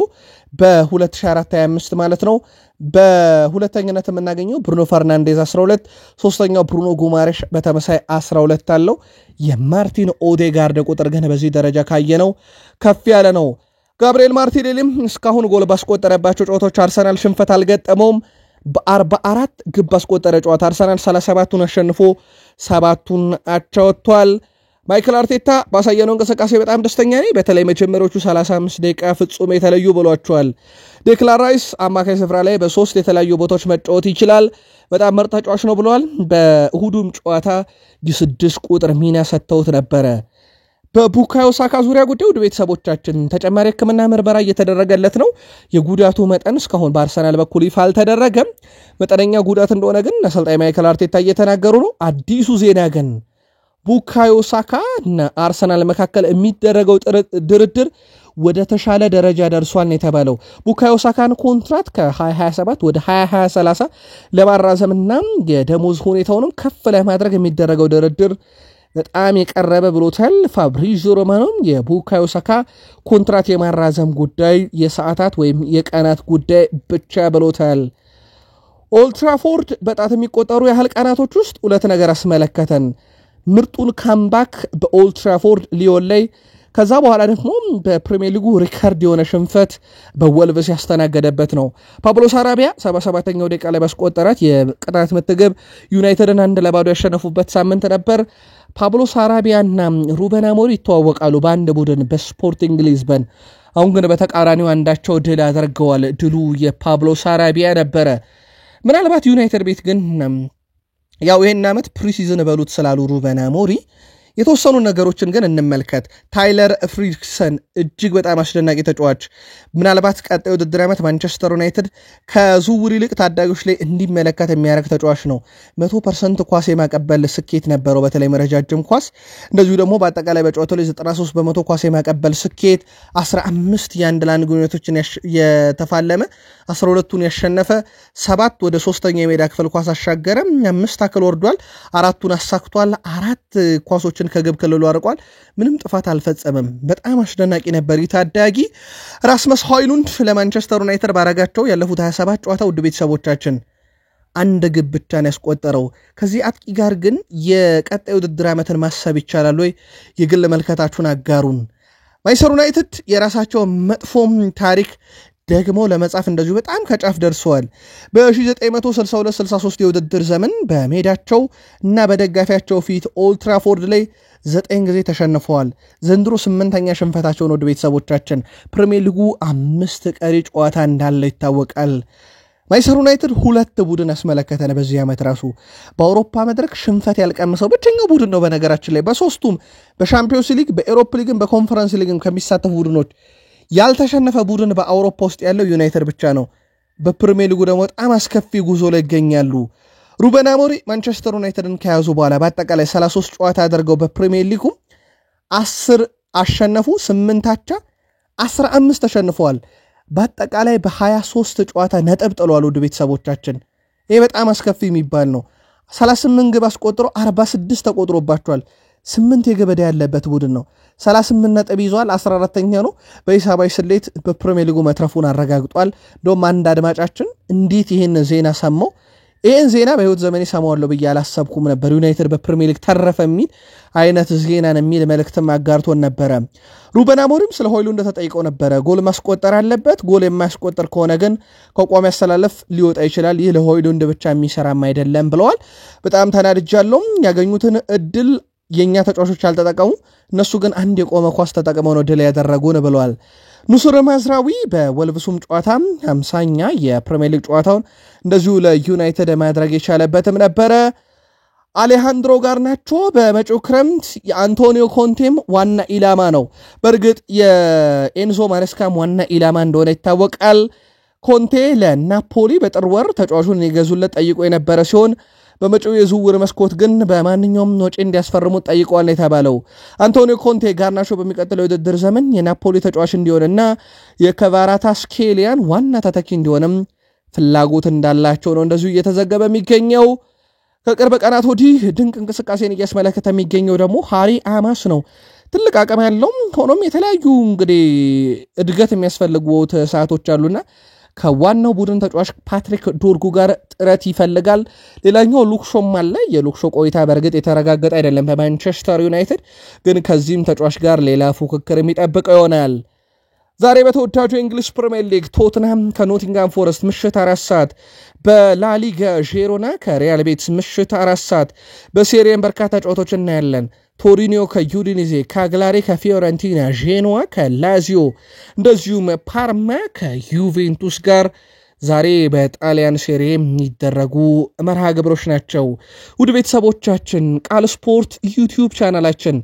በ2024-25 ማለት ነው። በሁለተኝነት የምናገኘው ብሩኖ ፈርናንዴዝ 12፣ ሶስተኛው ብሩኖ ጉማሬሽ በተመሳይ 12 አለው። የማርቲን ኦዴጋርድ ቁጥር ግን በዚህ ደረጃ ካየነው ከፍ ያለ ነው። ጋብሪኤል ማርቲኔሊም እስካሁን ጎል ባስቆጠረባቸው ጨዋታዎች አርሰናል ሽንፈት አልገጠመውም። በ44 ግብ ባስቆጠረ ጨዋታ አርሰናል 37ቱን አሸንፎ 7ቱን አቻ ወጥቷል። ማይክል አርቴታ ባሳየነው እንቅስቃሴ በጣም ደስተኛ ነኝ፣ በተለይ መጀመሪያዎቹ 35 ደቂቃ ፍጹም የተለዩ ብሏቸዋል። ዴክላን ራይስ አማካይ ስፍራ ላይ በ3 የተለያዩ ቦታዎች መጫወት ይችላል፣ በጣም ምርጥ ተጫዋች ነው ብለዋል። በእሁዱም ጨዋታ የ6 ቁጥር ሚና ሰጥተውት ነበረ። በቡካዮ ሳካ ዙሪያ ጉዳይ ውድ ቤተሰቦቻችን ተጨማሪ ሕክምና ምርመራ እየተደረገለት ነው። የጉዳቱ መጠን እስካሁን በአርሰናል በኩል ይፋ አልተደረገም። መጠነኛ ጉዳት እንደሆነ ግን አሰልጣኝ ማይክል አርቴታ እየተናገሩ ነው። አዲሱ ዜና ግን ቡካዮ ሳካ እና አርሰናል መካከል የሚደረገው ድርድር ወደ ተሻለ ደረጃ ደርሷል የተባለው ቡካዮ ሳካን ኮንትራት ከ2027 ወደ 2030 ለማራዘምና የደሞዝ ሁኔታውንም ከፍ ለማድረግ የሚደረገው ድርድር በጣም የቀረበ ብሎታል። ፋብሪዚዮ ሮማኖ የቡካዮ ሳካ ኮንትራት የማራዘም ጉዳይ የሰዓታት ወይም የቀናት ጉዳይ ብቻ ብሎታል። ኦልድ ትራፎርድ በጣት የሚቆጠሩ ያህል ቀናቶች ውስጥ ሁለት ነገር አስመለከተን። ምርጡን ካምባክ በኦልድ ትራፎርድ ሊዮን ላይ፣ ከዛ በኋላ ደግሞ በፕሪሚየር ሊጉ ሪካርድ የሆነ ሽንፈት በወልቭስ ያስተናገደበት ነው። ፓብሎ ሳራቢያ 77ኛው ደቂቃ ላይ ባስቆጠራት የቅጣት ምት ግብ ዩናይትድን 1-0 ያሸነፉበት ሳምንት ነበር። ፓብሎ ሳራቢያና ሩበን አሞሪም ይተዋወቃሉ በአንድ ቡድን በስፖርቲንግ ሊዝበን። አሁን ግን በተቃራኒው አንዳቸው ድል አድርገዋል። ድሉ የፓብሎ ሳራቢያ ነበረ። ምናልባት ዩናይትድ ቤት ግን ያው ይሄን ዓመት ፕሪሲዝን በሉት ስላሉ ሩበን አሞሪም የተወሰኑ ነገሮችን ግን እንመልከት። ታይለር ፍሪድሰን እጅግ በጣም አስደናቂ ተጫዋች፣ ምናልባት ቀጣይ ውድድር ዓመት ማንቸስተር ዩናይትድ ከዝውውር ይልቅ ታዳጊዎች ላይ እንዲመለከት የሚያደርግ ተጫዋች ነው። 100% ኳስ የማቀበል ስኬት ነበረው፣ በተለይ ረጃጅም ኳስ። እንደዚሁ ደግሞ በአጠቃላይ በጨዋታው ላይ 93% ኳስ የማቀበል ስኬት፣ 15 የአንድ ለአንድ ግንኙነቶችን የተፋለመ 12ቱን ያሸነፈ፣ 7 ወደ 3ኛ የሜዳ ክፍል ኳስ አሻገረ፣ 5 ታክል ወርዷል፣ 4ቱን አሳክቷል፣ 4 ኳሶችን ከግብ ክልሉ አርቋል። ምንም ጥፋት አልፈጸመም። በጣም አስደናቂ ነበር ታዳጊ። ራስመስ ሆይሉንድ ለማንቸስተር ዩናይትድ ባረጋቸው ያለፉት 27 ጨዋታ ውድ ቤተሰቦቻችን 1 ግብ ብቻ ነው ያስቆጠረው። ከዚህ አጥቂ ጋር ግን የቀጣይ ውድድር ዓመትን ማሰብ ይቻላል ወይ? የግል መልከታችሁን አጋሩን። ማንቸስተር ዩናይትድ የራሳቸው መጥፎም ታሪክ ደግሞ ለመጻፍ እንደዚሁ በጣም ከጫፍ ደርሰዋል። በ1962-63 የውድድር ዘመን በሜዳቸው እና በደጋፊያቸው ፊት ኦልድ ትራፎርድ ላይ 9 ጊዜ ተሸንፈዋል። ዘንድሮ 8ኛ ሽንፈታቸውን ወደ ቤተሰቦቻችን። ፕሪሚየር ሊጉ 5 ቀሪ ጨዋታ እንዳለ ይታወቃል። ማንቸስተር ዩናይትድ 2 ቡድን ያስመለከተን በዚህ ዓመት ራሱ በአውሮፓ መድረክ ሽንፈት ያልቀመሰው ብቸኛው ቡድን ነው። በነገራችን ላይ በሶስቱም በሻምፒዮንስ ሊግ፣ በኤሮፓ ሊግም በኮንፈረንስ ሊግም ከሚሳተፉ ቡድኖች ያልተሸነፈ ቡድን በአውሮፓ ውስጥ ያለው ዩናይትድ ብቻ ነው። በፕሪሚየር ሊጉ ደግሞ በጣም አስከፊ ጉዞ ላይ ይገኛሉ። ሩበን አሞሪም ማንቸስተር ዩናይትድን ከያዙ በኋላ በአጠቃላይ 33 ጨዋታ አድርገው በፕሪሚየር ሊጉ 10 አሸነፉ፣ 8 አቻ፣ 15 ተሸንፈዋል። በአጠቃላይ በ23 ጨዋታ ነጥብ ጥለዋል። ውድ ቤተሰቦቻችን ይሄ በጣም አስከፊ የሚባል ነው። 38 ግብ አስቆጥሮ 46 ተቆጥሮባቸዋል። 8 የገበዳ ያለበት ቡድን ነው 38 ነጥብ ይዟል 14ኛ ነው በሂሳባዊ ስሌት በፕሪሚየር ሊጉ መትረፉን አረጋግጧል እንደውም አንድ አድማጫችን እንዴት ይሄን ዜና ሰማው ይሄን ዜና በህይወት ዘመኔ ሰማዋለሁ ብዬ አላሰብኩም ነበር ዩናይትድ በፕሪሚየር ሊግ ተረፈ የሚል አይነት ዜናን የሚል መልእክትም አጋርቶን ነበር ሩበን አሞሪም ስለ ሆይሉንድ ተጠይቀው ነበር ጎል ማስቆጠር አለበት ጎል የማያስቆጠር ከሆነ ግን ከቋሚ ያስተላለፍ ሊወጣ ይችላል ይህ ለሆይሉንድ ብቻ የሚሰራም አይደለም ብለዋል በጣም ተናድጃለሁ ያገኙትን እድል የኛ ተጫዋቾች አልተጠቀሙ እነሱ ግን አንድ የቆመ ኳስ ተጠቅመው ነው ድል ያደረጉን ብለዋል ኑሱር ማዝራዊ በወልቭሱም ጨዋታ 50ኛ የፕሪሚየር ሊግ ጨዋታውን እንደዚሁ ለዩናይትድ ማድረግ የቻለበትም ነበር አሌሃንድሮ ጋርናቾ በመጪው ክረምት የአንቶኒዮ ኮንቴም ዋና ኢላማ ነው በርግጥ የኤንዞ ማሬስካም ዋና ኢላማ እንደሆነ ይታወቃል ኮንቴ ለናፖሊ በጥር ወር ተጫዋቹን ይገዙለት ጠይቆ የነበረ ሲሆን በመጪው የዝውውር መስኮት ግን በማንኛውም ወጪ እንዲያስፈርሙት ጠይቀዋል የተባለው አንቶኒዮ ኮንቴ ጋርናቾ በሚቀጥለው የውድድር ዘመን የናፖሊ ተጫዋች እንዲሆንና የከቫራታስኬሊያን ዋና ተተኪ እንዲሆንም ፍላጎት እንዳላቸው ነው እንደዚሁ እየተዘገበ የሚገኘው ከቅርብ ቀናት ወዲህ ድንቅ እንቅስቃሴን እያስመለከተ የሚገኘው ደግሞ ሃሪ አማስ ነው ትልቅ አቅም ያለው ሆኖም የተለያዩ እንግዲህ እድገት የሚያስፈልጉት ሰዓቶች አሉና ከዋናው ቡድን ተጫዋች ፓትሪክ ዶርጉ ጋር ጥረት ይፈልጋል ሌላኛው ሉክሾም አለ የሉክሾ ቆይታ በርግጥ የተረጋገጠ አይደለም በማንቸስተር ዩናይትድ ግን ከዚህም ተጫዋች ጋር ሌላ ፉክክር የሚጠብቀው ይሆናል ዛሬ በተወዳጁ እንግሊዝ ፕሪሚየር ሊግ ቶትንሃም ከኖቲንጋም ፎረስት ምሽት 4 ሰዓት በላሊጋ ጄሮና ከሪያል ቤቲስ ምሽት 4 ሰዓት በሴሪየን በርካታ ጨዋታዎች እናያለን ቶሪኒዮ ከዩዲኒዜ ካግላሪ ከፊዮረንቲና ጄኖዋ ከላዚዮ እንደዚሁም ፓርማ ከዩቬንቱስ ጋር ዛሬ በጣሊያን ሴሪ የሚደረጉ መርሃ ግብሮች ናቸው ውድ ቤተሰቦቻችን ቃል ስፖርት ዩቲዩብ ቻናላችን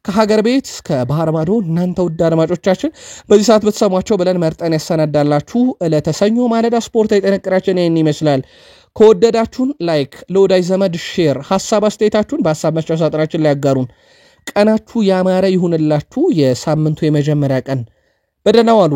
ከሀገር ቤት እስከ ባህር ማዶ እናንተ ውድ አድማጮቻችን በዚህ ሰዓት በተሰሟቸው ብለን መርጠን ያሰናዳላችሁ ለተሰኞ ማለዳ ስፖርታዊ ጥንቅራችን ይህን ይመስላል ከወደዳችሁን ላይክ ለወዳጅ ዘመድ ሼር ሐሳብ አስተያየታችሁን በሐሳብ መስጫ ሳጥናችን ላይ ያጋሩን ቀናችሁ ያማረ ይሁንላችሁ የሳምንቱ የመጀመሪያ ቀን በደህና ዋሉ